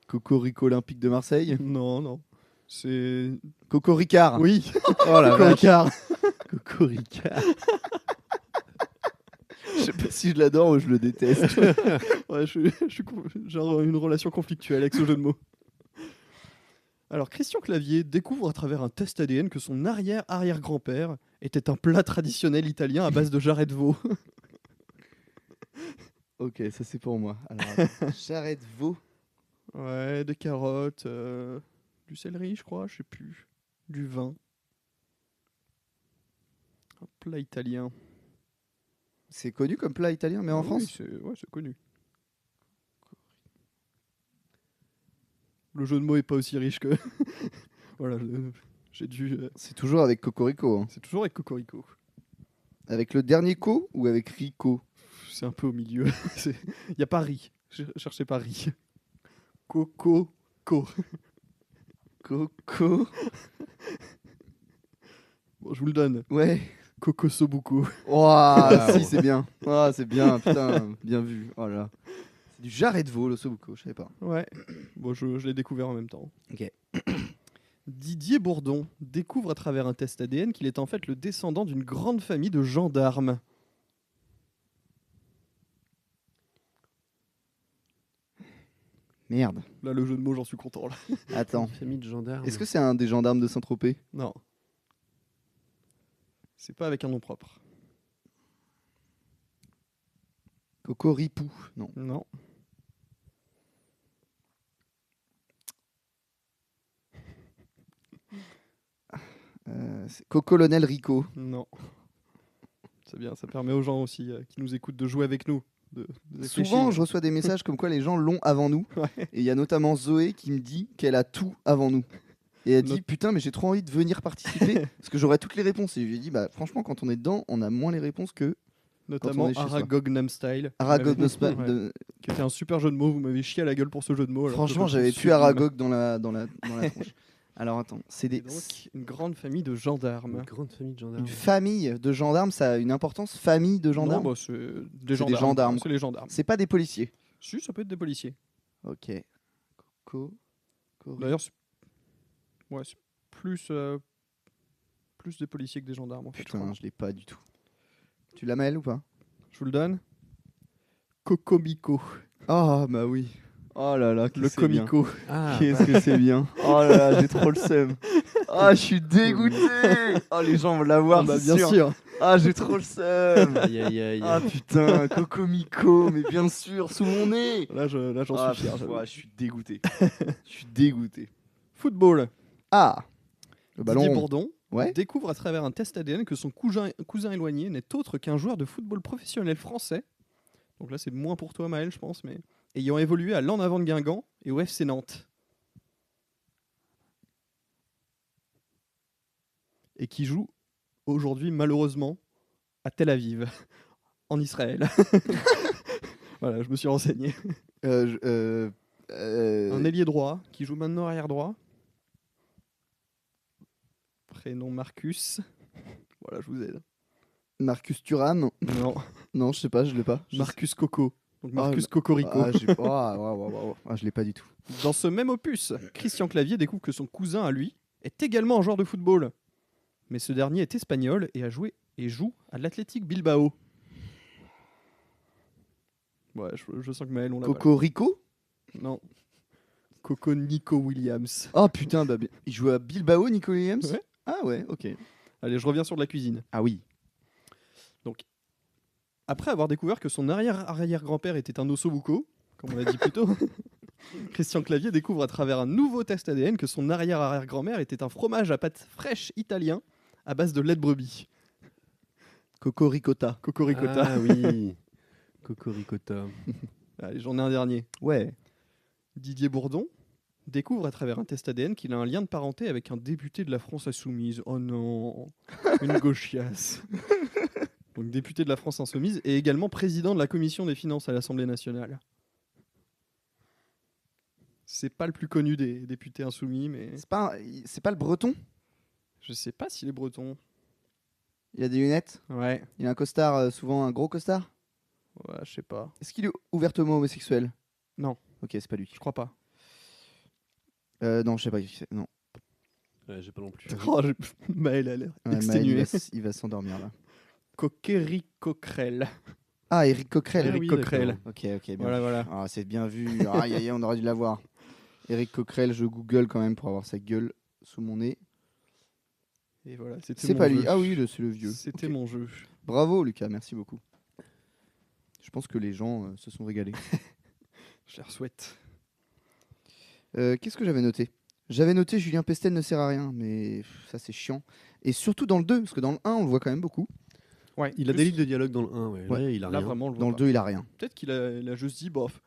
Coco Rico Olympique de Marseille. non. C'est... Coco Ricard. Oui, Oh la Coco vache. Ricard. Cocorica. Je sais pas si je l'adore ou je le déteste. Ouais, j'ai une relation conflictuelle avec ce jeu de mots. Alors, Christian Clavier découvre à travers un test ADN que son arrière-arrière-grand-père était un plat traditionnel italien à base de jarret de veau. Ok, ça c'est pour moi. Alors, attends. Charrette veau. Ouais, des carottes, du céleri, je crois, je sais plus. Du vin. Un plat italien. C'est connu comme plat italien, mais en Oui, France c'est connu. Le jeu de mots est pas aussi riche que. Voilà, j'ai dû. C'est toujours avec Cocorico. Hein. C'est toujours avec Cocorico. Avec le dernier co ou avec Rico? C'est un peu au milieu. Il n'y a pas riz. Cherchez pas riz. Coco. Coco. Bon, je vous le donne. Ouais. Coco Sobuco. Ouah, si, c'est bien. Ah, c'est bien, putain, bien vu. Oh là là. C'est du jarret de veau, le sobuco, je savais pas. Ouais. Bon, je l'ai découvert en même temps. Ok. Didier Bourdon découvre à travers un test ADN qu'il est en fait le descendant d'une grande famille de gendarmes. Merde. Là, le jeu de mots, j'en suis content. Là. Attends. Famille de gendarmes. Est-ce que c'est un des gendarmes de Saint-Tropez? Non. C'est pas avec un nom propre. Coco Ripou? Non. Non. C'est Cocolonel Rico. Non. C'est bien, ça permet aux gens aussi qui nous écoutent de jouer avec nous. De réfléchir. Souvent, je reçois des messages comme quoi les gens l'ont avant nous. Ouais. Et il y a notamment Zoé qui me dit qu'elle a tout avant nous. Et elle dit Not- putain, mais j'ai trop envie de venir participer parce que j'aurai toutes les réponses. Et je lui ai dit bah franchement, quand on est dedans, on a moins les réponses que Notamment est chez soi. Aragognam Style. Aragog. Ouais. Qui était un super jeu de mots. Vous m'avez chié à la gueule pour ce jeu de mots. alors Franchement, que je j'avais suis tué sublime. Aragog dans la tronche. Alors attends, c'est Et des... donc, une grande famille de gendarmes. Une grande famille de gendarmes. une famille de gendarmes, ça a une importance. Famille de gendarmes. Non, bah, c'est des C'est des gendarmes. gendarmes, C'est les gendarmes. C'est pas des policiers. Si, ça peut être des policiers. Ok. Coco. D'ailleurs, c'est plus des policiers que des gendarmes. En fait, je Putain, crois. je l'ai pas du tout. Tu l'as Maël ou pas? Je vous le donne. Cocomico. Oh bah oui. Oh là là, Le comico. Ah, Qu'est-ce que c'est bien. Oh là là, j'ai trop le seum. Ah, je suis dégoûté. Oh, les gens vont l'avoir, Ah bah, c'est bien sûr. Ah, j'ai trop le seum. aïe aïe aïe. Ah putain, Cocomico, mais bien sûr, sous mon nez. Là, j'en Ah, suis fier. pff, j'avoue. ouais, je suis dégoûté. Je suis dégoûté. Football. Ah, le ballon Didier rond. Bourdon Ouais. découvre à travers un test ADN que son cousin éloigné n'est autre qu'un joueur de football professionnel français. Donc là, c'est moins pour toi, Maël, je pense, mais ayant évolué à l'En Avant de Guingamp et au FC Nantes. Et qui joue aujourd'hui, malheureusement, à Tel Aviv, en Israël. Voilà, je me suis renseigné. Un ailier droit qui joue maintenant arrière droit. Prénom Marcus. Voilà, je vous aide. Marcus Thuram. Non, Non, je sais pas, je l'ai pas. Marcus Coco. Donc Marcus Ah, Cocorico. Je l'ai pas du tout. Dans ce même opus, Christian Clavier découvre que son cousin à lui est également un joueur de football. Mais ce dernier est espagnol et joue à l'Athletic Bilbao. Ouais, je sens que Maël, on l'a. Cocorico. Non. Coco Nico Williams. Oh putain, bah, il joue à Bilbao, Nico Williams. Ouais. Ah ouais, ok. Allez, je reviens sur de la cuisine. Ah oui. Après avoir découvert que son arrière-arrière-grand-père était un ossobuco, comme on l'a dit plus tôt, Christian Clavier découvre à travers un nouveau test ADN que son arrière-arrière-grand-mère était un fromage à pâte fraîche italien à base de lait de brebis. Cocoricotta. Cocoricotta. Ah oui. Cocoricotta. Allez, j'en ai un dernier. Ouais. Didier Bourdon découvre à travers un test ADN qu'il a un lien de parenté avec un député de la France Insoumise. Oh non, une gauchiasse. Donc député de la France Insoumise et également président de la commission des finances à l'Assemblée nationale. C'est pas le plus connu des députés insoumis, mais C'est pas le breton. je sais pas s'il est breton. Il a des lunettes. Ouais, Il a un costard, souvent un gros costard. ouais, je sais pas. Est-ce qu'il est ouvertement homosexuel? Non. Ok, c'est pas lui. Je crois pas. Non, je sais pas qui c'est. Non. Ouais, j'ai pas non plus. Oh, Maël a l'air Ouais, Maël, exténué. il va s'endormir là. Coquerie Coquerel. Ah, Eric Coquerel. Eric oui, Coquerel. Ok, bien Voilà, vu. voilà. Ah, c'est bien vu. Aïe, aïe, on aurait dû l'avoir. Eric Coquerel, je google quand même pour avoir sa gueule sous mon nez. Et voilà, c'était C'est mon pas jeu. lui. Ah oui, c'est le vieux. C'était Ok. mon jeu. Bravo Lucas, merci beaucoup. Je pense que les gens se sont régalés. Je les souhaite. Qu'est-ce que j'avais noté? J'avais noté Julien Pestel ne sert à rien, mais ça c'est chiant. Et surtout dans le 2, parce que dans le 1 on le voit quand même beaucoup. Ouais, Il a des lignes de dialogue dans le 1, ouais. Ouais. Là, il a Là, rien. vraiment, on le Dans voit le pas. 2 il a rien. Peut-être qu'il a juste dit, bof,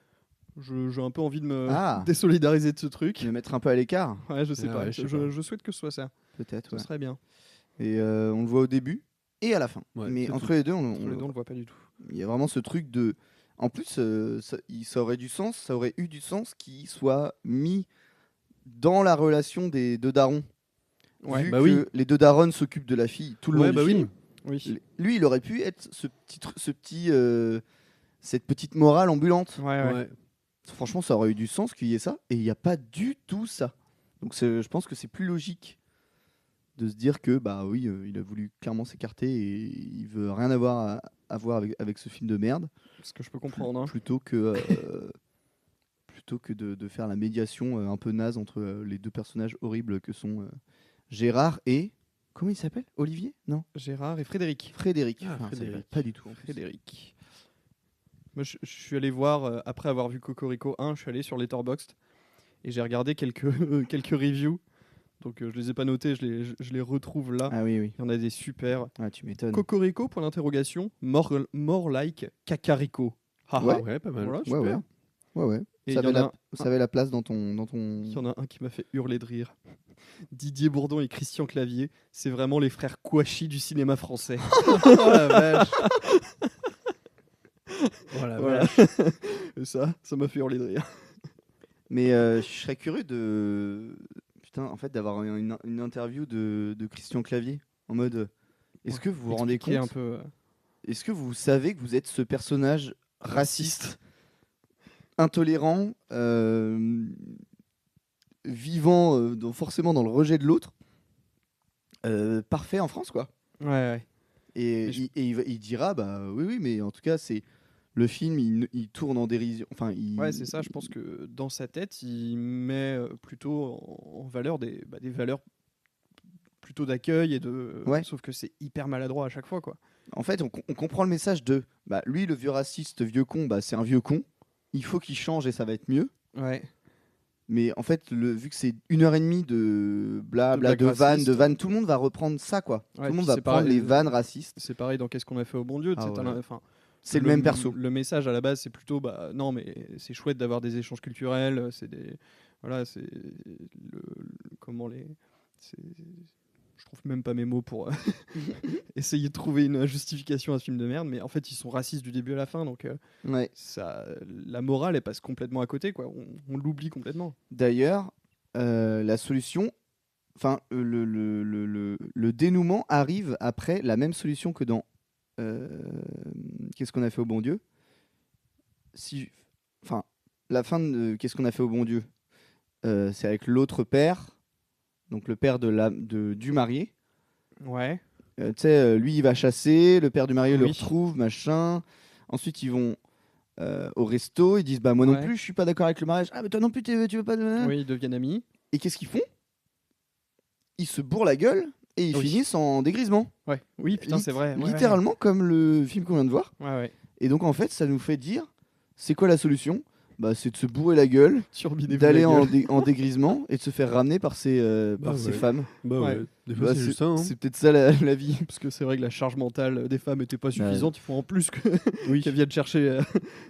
j'ai un peu envie de me Ah. désolidariser de ce truc. Le mettre un peu à l'écart, Ouais, je sais Ah pas. ouais, je sais je, pas. je souhaite que ce soit ça. peut-être. Ce Ouais. serait bien. Et on le voit au début et à la fin. Ouais, mais c'est entre tout. les deux, Entre les deux, on le voit pas du tout. il y a vraiment ce truc de. En plus, ça aurait du sens, ça aurait eu du sens qu'il soit mis dans la relation des deux darons. Ouais, Vu bah que oui. les deux darons s'occupent de la fille tout le long Ouais, du bah film. oui. Oui. Lui, il aurait pu être cette petite morale ambulante. Ouais, ouais. Ouais. Franchement, ça aurait eu du sens qu'il y ait ça, et il n'y a pas du tout ça. Donc je pense que c'est plus logique de se dire que bah oui, il a voulu clairement s'écarter et il veut rien avoir à voir avec ce film de merde, Ce que je peux comprendre. Hein. plutôt que de faire la médiation un peu naze entre les deux personnages horribles que sont Gérard et comment il s'appelle, Olivier? Non, Gérard et Frédéric. Frédéric. Ah, Enfin, ça Frédéric. va pas du tout. En plus. Frédéric. Moi, je suis allé voir, après avoir vu Cocorico 1, je suis allé sur Letterboxd et j'ai regardé quelques, quelques reviews. Donc je les ai pas notés, je les retrouve là. Ah oui, oui. Il y en a des super. Ah, tu m'étonnes. Cocorico, pour l'interrogation, more like Cacarico. Ouais. Ouais, pas mal. Voilà, Ouais, super. ouais. Ouais, ouais. Et Ça il y avait, en a ça avait la place dans ton. Il y en a un qui m'a fait hurler de rire. Didier Bourdon et Christian Clavier, c'est vraiment les frères Kouachi du cinéma français. Oh la vache. Oh la Voilà. vache. Et ça m'a fait hurler de rire. Mais je serais curieux de. Putain, en fait, d'avoir une interview de Christian Clavier. En mode. Est-ce que vous vous rendez compte Expliquer un peu. Est-ce que vous savez que vous êtes ce personnage raciste, intolérant, vivant forcément dans le rejet de l'autre, parfait en France, quoi. Ouais. Et, Mais je- il dira, bah oui, mais en tout cas, c'est le film, il tourne en dérision. Enfin, Ouais, c'est ça. Je pense que dans sa tête, il met plutôt en valeur des valeurs plutôt d'accueil et de. Ouais. Sauf que c'est hyper maladroit à chaque fois, quoi. En fait, on comprend le message de, bah lui, le vieux raciste, vieux con, bah c'est un vieux con. Il faut qu'il change et ça va être mieux. Ouais. Mais en fait, vu que c'est 1h30 de blabla, blagues de racistes. vannes, tout le monde va reprendre ça, quoi. Ouais, tout le puis monde va c'est prendre pareil, les vannes racistes. C'est pareil dans Qu'est-ce qu'on a fait au bon Dieu. tu sais, Ah, t'as ouais. enfin, C'est le même perso. Le message à la base, c'est plutôt bah non, mais c'est chouette d'avoir des échanges culturels. C'est des voilà, c'est comment les. Je trouve même pas mes mots pour essayer de trouver une justification à ce film de merde, mais en fait ils sont racistes du début à la fin, donc Ouais. ça, la morale elle passe complètement à côté, quoi. On l'oublie complètement. D'ailleurs, la solution, enfin, le dénouement arrive après la même solution que dans Qu'est-ce qu'on a fait au bon Dieu. Enfin, la fin de Qu'est-ce qu'on a fait au bon Dieu, c'est avec l'autre père, donc le père du marié. Ouais. Tu sais, lui il va chasser, le père du marié le Oui. retrouve, machin. Ensuite ils vont au resto, ils disent bah moi non Ouais. plus je suis pas d'accord avec le mariage. Ah mais toi non plus tu veux pas de... Oui, ils deviennent amis. Et qu'est-ce qu'ils font? Ils se bourrent la gueule et ils Oui. finissent en dégrisement. Ouais. Oui, putain, c'est vrai. Ouais, Littéralement comme le film qu'on vient de voir. Ouais, ouais. Et donc en fait ça nous fait dire c'est quoi la solution? Bah c'est de se bourrer la gueule, Turbiner d'aller la en, gueule. en dégrisement et de se faire ramener par ses ouais. femmes. Bah Ouais. ouais. Des fois, Bah, c'est juste ça. Hein. c'est peut-être ça la vie. Parce que c'est vrai que la charge mentale des femmes était pas suffisante. Il faut en plus Oui. qu'elles viennent chercher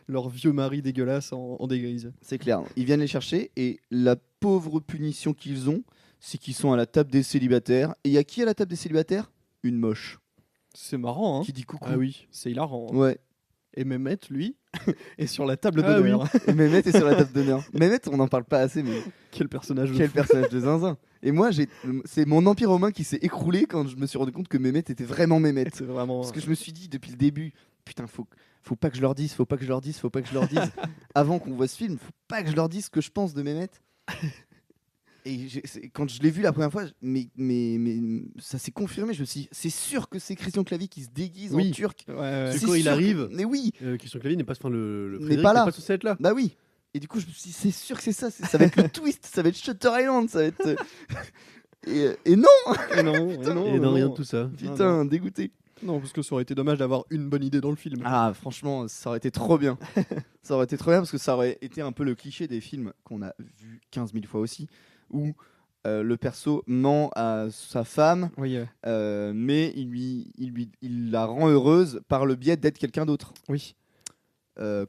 leur vieux mari dégueulasse en dégrise. C'est clair. Ils viennent les chercher et la pauvre punition qu'ils ont, c'est qu'ils sont à la table des célibataires. Et il y a qui à la table des célibataires? Une moche. C'est marrant, hein. Qui dit coucou. Ah oui. C'est hilarant. Hein. Ouais. Et Mehmet, lui, est sur la table Ah d'honneur. Et Mehmet est sur la table d'honneur. Mehmet, on n'en parle pas assez, mais Quel personnage de quel fou. personnage de zinzin. Et moi, c'est mon empire romain qui s'est écroulé quand je me suis rendu compte que Mehmet était vraiment Mehmet. C'est vraiment. Parce que je me suis dit depuis le début, putain, faut pas que je leur dise, faut pas que je leur dise, faut pas que je leur dise. Avant qu'on voit ce film, faut pas que je leur dise ce que je pense de Mehmet. Et quand je l'ai vu la première fois, mais ça s'est confirmé. Je me suis dit, c'est sûr que c'est Christian Clavier qui se déguise Oui. en turc. Ouais, ouais. C'est C'est quand il sûr que- arrive. Mais oui, Christian Clavier n'est pas. Enfin, le N'est Frédéric pas là. n'est pas censé être là. bah oui. Et du coup, je me suis dit, c'est sûr que c'est ça. Ça va être le twist, ça va être Shutter Island, ça va être. Et non, Et non, et non, Et et non, rien non. de tout ça. putain, dégoûté. Non, parce que ça aurait été dommage d'avoir une bonne idée dans le film. Ah, franchement, ça aurait été trop bien. Ça aurait été trop bien parce que ça aurait été un peu le cliché des films qu'on a vu 15 000 fois aussi, où le perso ment à sa femme, Oui, mais il la rend heureuse par le biais d'être quelqu'un d'autre. oui.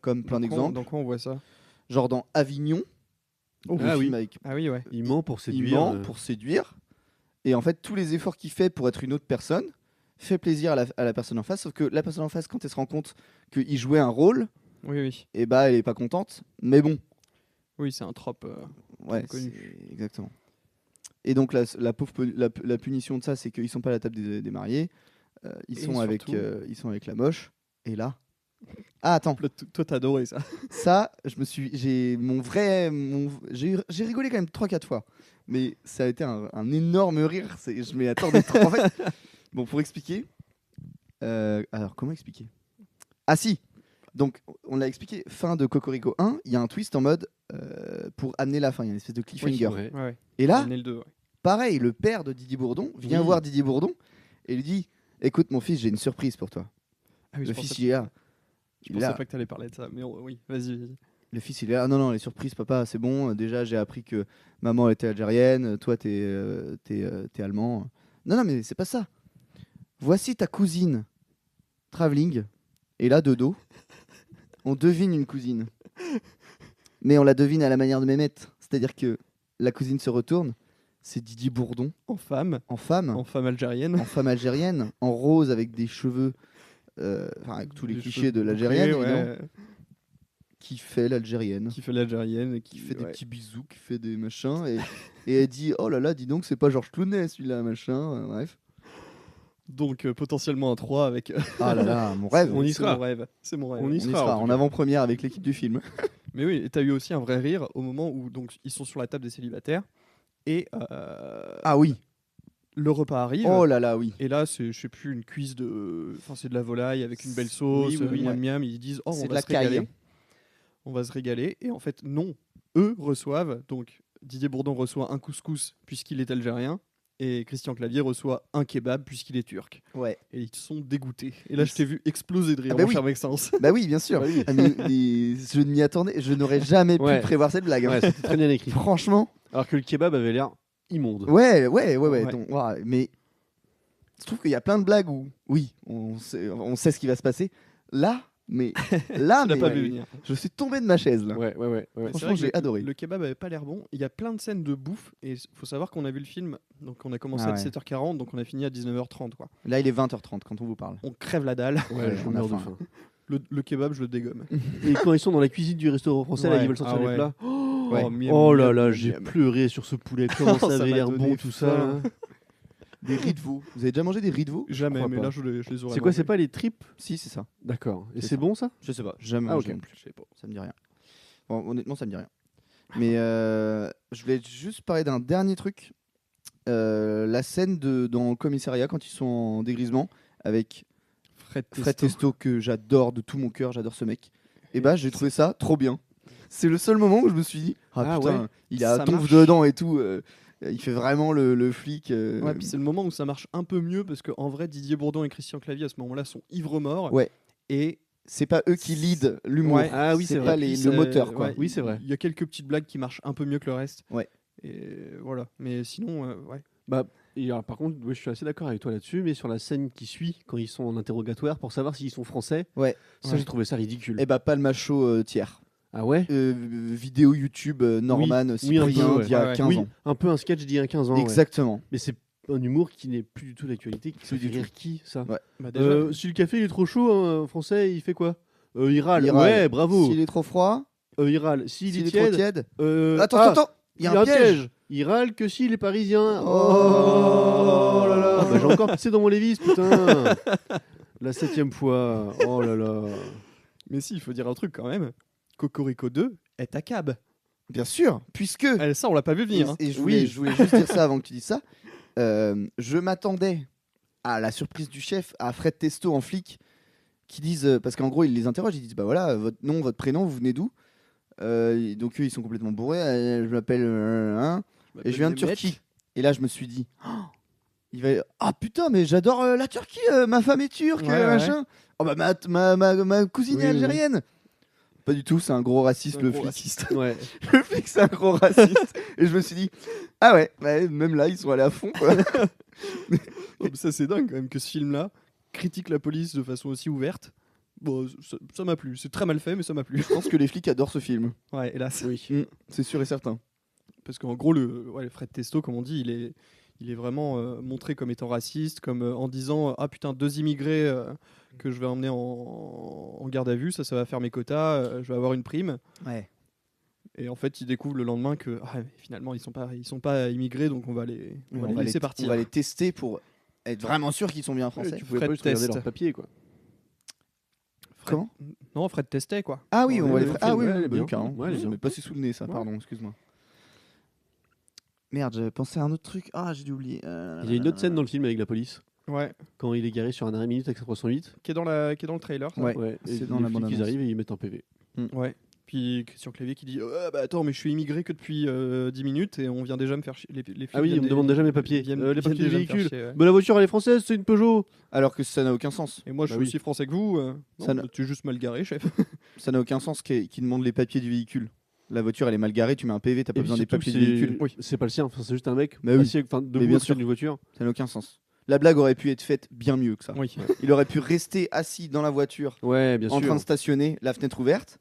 Comme plein d'exemples. Dans quoi on voit ça? Genre dans Avignon, Oh, le ah film oui. avec Ah oui, ouais. Il ment pour il séduire. ment pour séduire. Et en fait, tous les efforts qu'il fait pour être une autre personne fait plaisir à la personne en face. Sauf que la personne en face, quand elle se rend compte qu'il jouait un rôle, Oui, oui. et bah elle est pas contente. Mais bon, Oui, c'est un trope. ouais, connu. c'est- exactement. Et donc la punition de ça, c'est qu'ils sont pas à la table des mariés. Ils Et sont surtout- ils sont avec la moche. Et là, ah attends, Toi, t'as adoré ça. ça, j'ai rigolé quand même 3-4 fois Mais ça a été un énorme rire. Je m'y attendais trop. En fait, bon, pour expliquer. Alors, comment expliquer? Ah si. Donc, on l'a expliqué. Fin de Cocorico 1, il y a un twist en mode pour amener la fin. Il y a une espèce de cliffhanger. Ouais. Ouais. Et là, Amener le 2, ouais. pareil, le père de Didier Bourdon vient voir Didier Bourdon et lui dit écoute, mon fils, j'ai une surprise pour toi. Ah oui, Le je fils, pensais il est là. Je Il est pensais là. pas que t'allais parler de ça, mais oui, vas-y. Le fils, il est là. Non, les surprises, papa, c'est bon. Déjà, j'ai appris que maman était algérienne. Toi, t'es allemand. Non, mais c'est pas ça. Voici ta cousine, travelling. Et là, de dos, on devine une cousine. Mais on la devine à la manière de Mehmet. C'est-à-dire que la cousine se retourne. C'est Didier Bourdon, En femme en femme algérienne. en femme algérienne, en rose avec des cheveux, avec tous les Des clichés cheveux de l'algérienne, bouclés, évidemment, ouais, qui fait l'algérienne, qui fait l'algérienne, qui fait des ouais. petits bisous, qui fait des machins, et elle dit oh là là, dis donc, c'est pas Georges Clooney celui-là, machin, bref. Donc potentiellement un 3 avec. Ah là là, mon rêve. On y C'est sera. mon rêve. C'est mon rêve. On y On y sera, sera en tout en cas. avant-première avec l'équipe du film. Mais oui, et t'as eu aussi un vrai rire au moment où donc ils sont sur la table des célibataires et Ah oui. le repas arrive. Oh là là, oui. Et là, c'est, je sais plus, une cuisse de. Enfin, c'est de la volaille avec une belle sauce, Oui, oui, miam ouais. miam. Ils disent, oh, C'est on de va la se régaler. caille. On va se régaler. Et en fait, non. Eux reçoivent. Donc, Didier Bourdon reçoit un couscous puisqu'il est algérien. Et Christian Clavier reçoit un kebab puisqu'il est turc. Ouais. Et ils sont dégoûtés. Et là, je t'ai vu exploser de rire, Ah bah mon oui. cher Maxence. Bah oui, bien sûr. Bah oui. Ah, mais je ne m'y attendais. Je n'aurais jamais Ouais. pu prévoir cette blague. hein. Ouais, c'était très bien écrit. Franchement. Alors que le kebab avait l'air immonde. Ouais. Ouais. Donc, ouah, mais je trouve qu'il y a plein de blagues où, oui, on sait ce qui va se passer. Là, mais là, Tu l'as mais pas vu venir. je suis tombé de ma chaise là. Ouais. Mais Franchement, c'est vrai que j'ai adoré. Le kebab avait pas l'air bon. Il y a plein de scènes de bouffe. Et il faut savoir qu'on a vu le film. Donc, on a commencé Ah à ouais. 17h40. Donc, on a fini à 19h30. Quoi. Là, il est 20h30 quand on vous parle. On crève la dalle. Ouais, je on a meurs de faim. faim. Le kebab, je le dégomme. Et quand ils sont dans la cuisine du restaurant français, là, Ouais. ils veulent sortir Ah les ouais. plats. Ouais. miam, Oh là miam, là, miam, j'ai miam. pleuré sur ce poulet. Comment Ça ça avait m'a l'air donné bon tout ça. faim. là. Des riz de veau. Vous avez déjà mangé des riz de veau? Jamais, crois mais pas. là, je les aurais. C'est quoi, c'est mangés. pas les tripes? Si, c'est ça. D'accord. Et C'est c'est ça. bon ça? Je sais pas. Jamais Ah, mangé ok. non plus. Je sais pas. Ça me dit rien. Bon, honnêtement, ça me dit rien. Mais je voulais juste parler d'un dernier truc. La scène dans le commissariat quand ils sont en dégrisement avec Fred Testo que j'adore de tout mon cœur. J'adore ce mec. Et bah, j'ai trouvé ça trop bien. C'est le seul moment où je me suis dit Ah putain, ouais. il a Ça tonf marche. dedans et tout. Il fait vraiment le flic. Ouais, puis c'est le moment où ça marche un peu mieux parce qu'en vrai, Didier Bourdon et Christian Clavier à ce moment-là sont ivres-morts. Ouais. Et C'est pas eux qui lead l'humour. Ouais. Ah oui, c'est c'est vrai. pas puis le ça- moteur quoi. ouais, Oui, c'est vrai. Il y a quelques petites blagues qui marchent un peu mieux que le reste. Ouais. Et voilà. Mais sinon, ouais. Bah, et alors, par contre, ouais, je suis assez d'accord avec toi là-dessus, mais sur la scène qui suit, quand ils sont en interrogatoire, pour savoir s'ils sont français, Ouais. ça Ouais. j'ai trouvé ça ridicule. Et bah pas le macho tiers. Ah ouais? Vidéo YouTube Norman Oui, Cyprien un peu, ouais. d'il y a Ouais, ouais. 15 Oui, ans. un peu un sketch d'il y a 15 ans. ouais. Exactement. Mais c'est un humour qui n'est plus du tout d'actualité. Qui Plus fait du rire qui, ça? Ouais. Bah, déjà, Si le café il est trop chaud, un français, il fait quoi? Il râle. Il râle. Ouais, bravo. S'il est trop froid, Il râle. S'il s'il est est trop tiède. tiède. Attends, Attends, il y a un piège. Il râle que s'il est parisien. Oh là là. Bah, j'ai encore pissé dans mon Lévis, putain. La 7e fois. Oh là là. mais si, il faut dire un truc quand même. Cocorico 2 est à cab. Bien sûr, puisque. Ça, on l'a pas vu venir. hein. Et je voulais juste dire ça avant que tu dises ça. Je m'attendais à la surprise du chef, à Fred Testo en flic, qui disent. Parce qu'en gros, ils les interrogent, ils disent bah voilà, votre nom, votre prénom, vous venez d'où? Donc eux, ils sont complètement bourrés. Je m'appelle. Et je viens de Turquie. Et là, je me suis dit. Il va... Ah putain, mais j'adore la Turquie, ma femme est turque, Ouais, ouais. machin. Oh bah ma cousine Oui, est oui, oui. algérienne. Pas du tout, c'est un gros raciste, C'est un le gros flic. raciste. Ouais. Le flic, c'est un gros raciste. Et je me suis dit, ah ouais, bah, même là, ils sont allés à fond. Quoi. Oh, mais ça, c'est dingue quand même que ce film-là critique la police de façon aussi ouverte. Bon, ça m'a plu. C'est très mal fait, mais ça m'a plu. Je pense que les flics adorent ce film. Ouais, hélas. C'est sûr et certain. Parce qu'en gros, le Fred Testo, comme on dit, il est vraiment montré comme étant raciste, comme en disant ah putain, 2 immigrés que je vais emmener en garde à vue, ça va faire mes quotas, je vais avoir une prime. Ouais. Et en fait, il découvre le lendemain que mais finalement ils sont pas immigrés, donc on va les laisser partir. On va les tester pour être vraiment sûr qu'ils sont bien français. Tu pouvais Fred pas juste regarder Test. leur papier, quoi. Comment Non, Fred testait quoi. Ah oui, on va les le Ah film, oui, ouais, oui, elle est bah, bien. carrément. Ouais, elle est Ça bien. m'est passé sous le nez, ça, Ouais. pardon, excuse-moi. Merde, j'avais pensé à un autre truc. Ah, j'ai dû oublier. Il y a une autre scène dans le film avec la police, Ouais, quand il est garé sur un arrêt minute avec sa 308. qui est dans le trailer. Ça. Ouais. Ouais, c'est et dans les la flics, ils bande-annonce. arrivent et ils mettent un PV. Ouais. Puis Christian Clavier qui dit bah attends, mais je suis immigré que depuis 10 minutes et on vient déjà me faire chier. Les flics Ah oui, viennent on me demande déjà mes papiers. viennent- Les viennent papiers du déjà me faire véhicule. chier, ouais. Mais la voiture, elle est française, c'est une Peugeot. Alors que ça n'a aucun sens. Et moi, je Bah suis oui. aussi français que vous. Ça Non, n'a- tu es juste mal garé, chef. Ça n'a aucun sens qu'ils demandent les papiers du véhicule. La voiture, elle est mal garée, tu mets un PV, t'as pas Et besoin puis des surtout, papiers du véhicule. Oui. C'est pas le sien, enfin, c'est juste un mec Bah oui. assis enfin, Mais debout bien au-dessus sûr. d'une voiture. Ça n'a aucun sens. La blague aurait pu être faite bien mieux que ça. Oui. Il aurait pu rester assis dans la voiture, Ouais, bien en sûr. train de stationner, la fenêtre ouverte.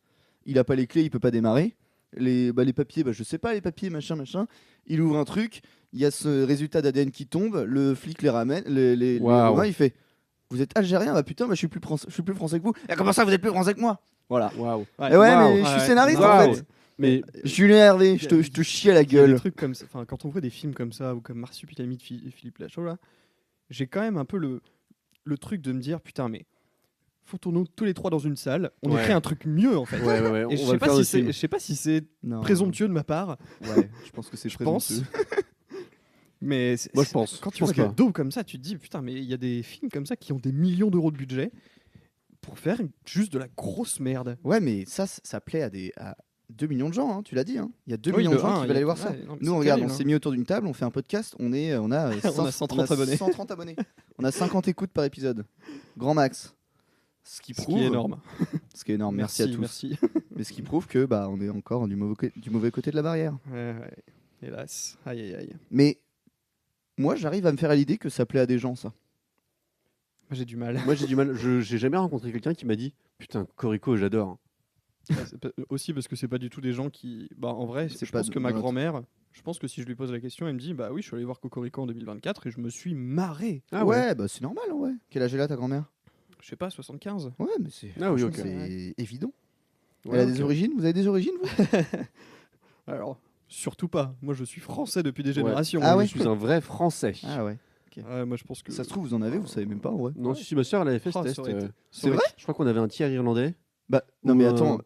Il a pas les clés, il peut pas démarrer. Les papiers, je sais pas, les papiers, machin. Il ouvre un truc, il y a ce résultat d'ADN qui tombe, le flic les ramène, les Waouh. Romains, il fait vous êtes algérien, bah putain, je suis plus français que vous. Et comment ça, vous êtes plus français que moi? Voilà. Waouh. Et ouais, Waouh. mais je suis scénariste en Waouh. fait. Mais Julien Hervé, je te chie à la Il y a des gueule. trucs comme ça. Enfin, quand on voit des films comme ça ou comme Marsupilami de Philippe Lachaud là, j'ai quand même un peu le truc de me dire putain mais foutons-nous tous les trois dans une salle, on Ouais. écrit un truc mieux en fait. ouais, Et on je va sais le pas faire si au c'est, film. je sais pas si c'est Non. présomptueux de ma part, Ouais, je pense que c'est je pense. présomptueux. Mais Moi, je pense. quand tu Je pense vois des pas. dos comme ça, tu te dis putain mais il y a des films comme ça qui ont des millions d'euros de budget pour faire juste de la grosse merde. Ouais, mais ça plaît à 2 millions de gens, hein, tu l'as dit. Hein. Il y a 2 Oui, millions de le gens un, qui il y veulent a- aller voir ça. ouais, non, mais Nous, c'est regarde, terrible, on s'est mis autour d'une table, on fait un podcast, on a 130 abonnés. 130 abonnés. On a 50 écoutes par épisode. Grand max. Ce qui Ce prouve, qui est énorme. Ce qui est énorme, merci à tous. Merci. Mais ce qui prouve que on est encore du mauvais côté de la barrière. Ouais. Hélas. Aïe aïe aïe. Mais moi, j'arrive à me faire à l'idée que ça plaît à des gens, ça. Moi, j'ai du mal. Moi, j'ai du mal. J'ai jamais rencontré quelqu'un qui m'a dit putain, Corico, j'adore. Aussi parce que c'est pas du tout des gens qui. Bah, en vrai, C'est je pas pense que de ma notre- grand-mère, je pense que si je lui pose la question, elle me dit bah oui, je suis allé voir Cocorico en 2024 et je me suis marré. Ah ouais, c'est normal, ouais. Quel âge elle a ta grand-mère? Je sais pas, 75. Ouais, mais c'est Ah oui, franchement, ok. c'est évident. Ouais, Elle a ok. des origines? Vous avez des origines, vous? Alors, surtout pas. Moi, je suis français depuis des Ouais. générations. Ah Je ouais. suis un vrai Français. Ah ouais. Ouais, moi, je pense que. Ça se trouve, vous en avez, vous savez même pas, en vrai. Non, si ma soeur, elle avait fait ce Oh, ça test. aurait été- C'est vrai? Je crois qu'on avait un tiers irlandais. Bah, non, mais Ou, attends,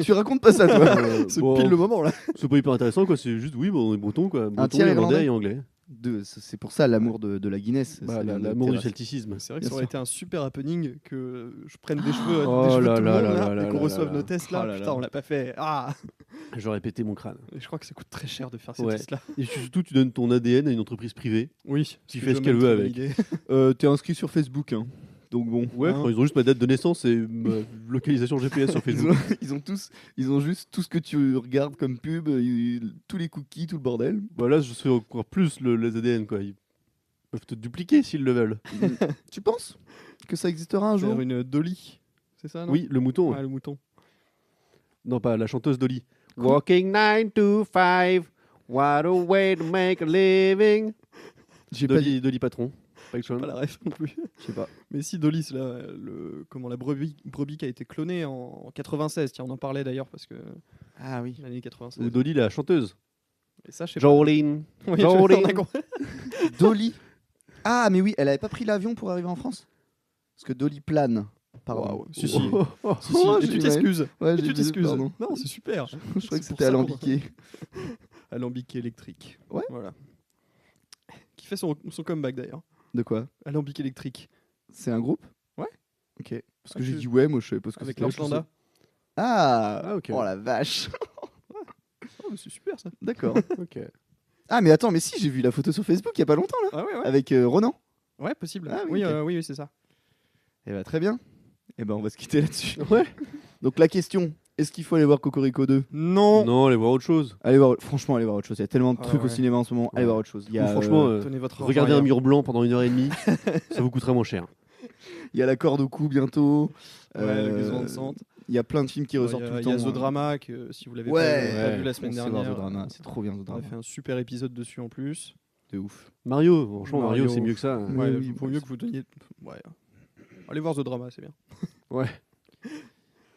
tu racontes pas ça, toi. C'est Bon, pile le moment là. C'est pas hyper intéressant, quoi. C'est juste, oui, bon, on est breton, quoi. Breton, tiers irlandais irlandais et anglais. C'est pour ça l'amour de la Guinness. Bah, ça vient de l'amour du terrasse. celticisme. C'est vrai que Bien ça aurait sûr. été un super happening que je prenne des cheveux, Oh des cheveux là de tout le là monde là là, là et qu'on là reçoive là nos là. tests là. Oh là Putain, là. on l'a pas fait. Ah. J'aurais pété mon crâne. Et je crois que ça coûte très cher de faire ces Ouais. tests là. Et surtout, tu donnes ton ADN à une entreprise privée. Oui. Qui parce fait que ce je qu'elle me veut très avec. validé. T'es inscrit sur Facebook, hein. Donc bon. Ouais, Hein. enfin, ils ont juste ma date de naissance et ma localisation GPS sur Ils Facebook. ils ont juste tout ce que tu regardes comme pub, tous les cookies, tout le bordel. Bah là, je fais encore plus les ADN, quoi. Ils peuvent te dupliquer s'ils le veulent. Tu penses que ça existera un jour? Faire une Dolly. C'est ça, non? Oui, le mouton. Ouais, le mouton. Non, pas la chanteuse Dolly. Walking 9 to 5, what a way to make a living. J'ai pas dit. Dolly Patron. Pas quelque chose. Pas la ref non plus. Je sais pas. Mais si Dolly, c'est la brebis qui a été clonée en 96. Tiens, on en parlait d'ailleurs parce que Ah oui. l'année 96. Ou Dolly, la chanteuse. Et ça, je sais Jolene. pas. Oui, Jolene. on a compris. Dolly. Ah, mais oui, elle avait pas pris l'avion pour arriver en France? Parce que Dolly plane. Pardon. Waouh. Si, si. Oh, Si, si. Et tu t'excuses. Ouais, Et j'ai tu dit, t'excuses. pardon. Non, c'est super. Je crois que C'est pour c'était ça qu'on- alambiqué. Alambic électrique. Ouais. Voilà. Qui fait son comeback d'ailleurs. De quoi? Alambic électrique. C'est un groupe? Ouais. Ok. Parce que Ah, j'ai tu- dit ouais, moi je savais pas ce que Avec c'était. l'Orlanda. Ah, Ah, ok. Oh la vache. Oh, mais c'est super ça. D'accord. Ok. Ah, mais attends, mais si, j'ai vu la photo sur Facebook il y a pas longtemps là. Ah ouais, ouais. Avec Ronan. Ouais, possible. Ah oui, oui, ok. oui, c'est ça. Eh ben très bien. Eh ben on va se quitter là-dessus. Ouais. Donc la question, est-ce qu'il faut aller voir Cocorico 2? Non. Non, allez voir autre chose. Franchement, allez voir autre chose. Il y a tellement de Ah trucs au ouais. cinéma en ce moment. Allez Ouais. voir autre chose. Il y Ou a, franchement, Tenez votre regardez argent un ailleurs. mur blanc pendant 1h30, ça vous coûtera moins cher. il y a la corde au cou bientôt. Ouais, le Guzman de Sante. Il y a plein de films qui ressortent tout le Il temps. y a The Drama, que si vous l'avez Ouais. pas vu la semaine On sait voir dernière. The Drama. C'est trop bien The On a Drama. fait un super épisode dessus en plus. De ouf. Mario, franchement, Mario, Mario. c'est mieux que ça. Ouais, oui, il vaut mieux que vous donniez. Ouais. Allez voir The Drama, c'est bien. Ouais.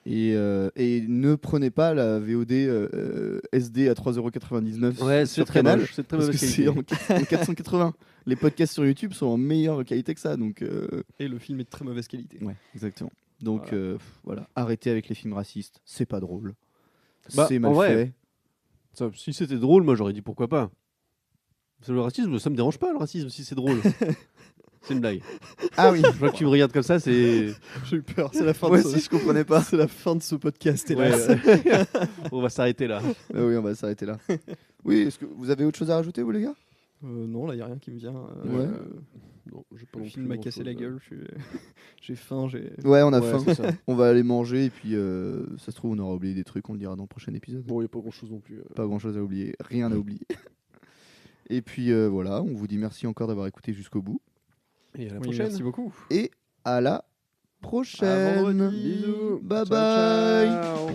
Et ne prenez pas la VOD SD à 3,99€. Ouais, c'est sur très Canal. moche, c'est très Parce que mauvaise c'est qualité. en 480. Les podcasts sur YouTube sont en meilleure qualité que ça. Donc, Et le film est de très mauvaise qualité. ouais, exactement. Donc, Voilà. voilà. Arrêtez avec les films racistes. C'est pas drôle. Bah, C'est en mal vrai, fait. Ça, si c'était drôle, moi j'aurais dit pourquoi pas. Le racisme, ça me dérange pas, le racisme, si c'est drôle. C'est une blague. Ah oui. Je vois que tu me regardes comme ça, c'est. J'ai eu peur, c'est la fin Moi de aussi, ce... je comprenais pas. C'est la fin de ce podcast, Ouais, hélas. on va s'arrêter là. Ah oui, on va s'arrêter là. Oui, est-ce que vous avez autre chose à rajouter, vous, les gars? Non, là, il n'y a rien qui me vient. Ouais. Non, j'ai pas Le non film plus m'a cassé la grand-chose. gueule, j'ai faim, j'ai... Ouais, on a Ouais, faim. c'est ça. On va aller manger et puis ça se trouve, on aura oublié des trucs, on le dira dans le prochain épisode. Bon, il n'y a pas grand chose non plus. Pas grand chose à oublier, rien à oublier. Et puis voilà, on vous dit merci encore d'avoir écouté jusqu'au bout. Et à la Oui, prochaine. merci beaucoup. Et à la prochaine. vendredi. Bisous. Bye Ciao, bye. ciao.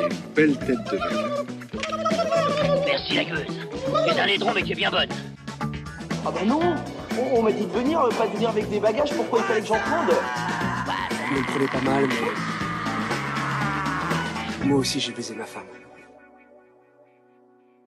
Une belle tête de vainqueur. Merci la gueuse. C'est un laidron mais qui est bien bonne. Ah bah non, on m'a dit de venir, pas de venir avec des bagages, pourquoi il fallait que j'en prenne? Ne me prenez pas mal, mais... Moi aussi, j'ai baisé ma femme.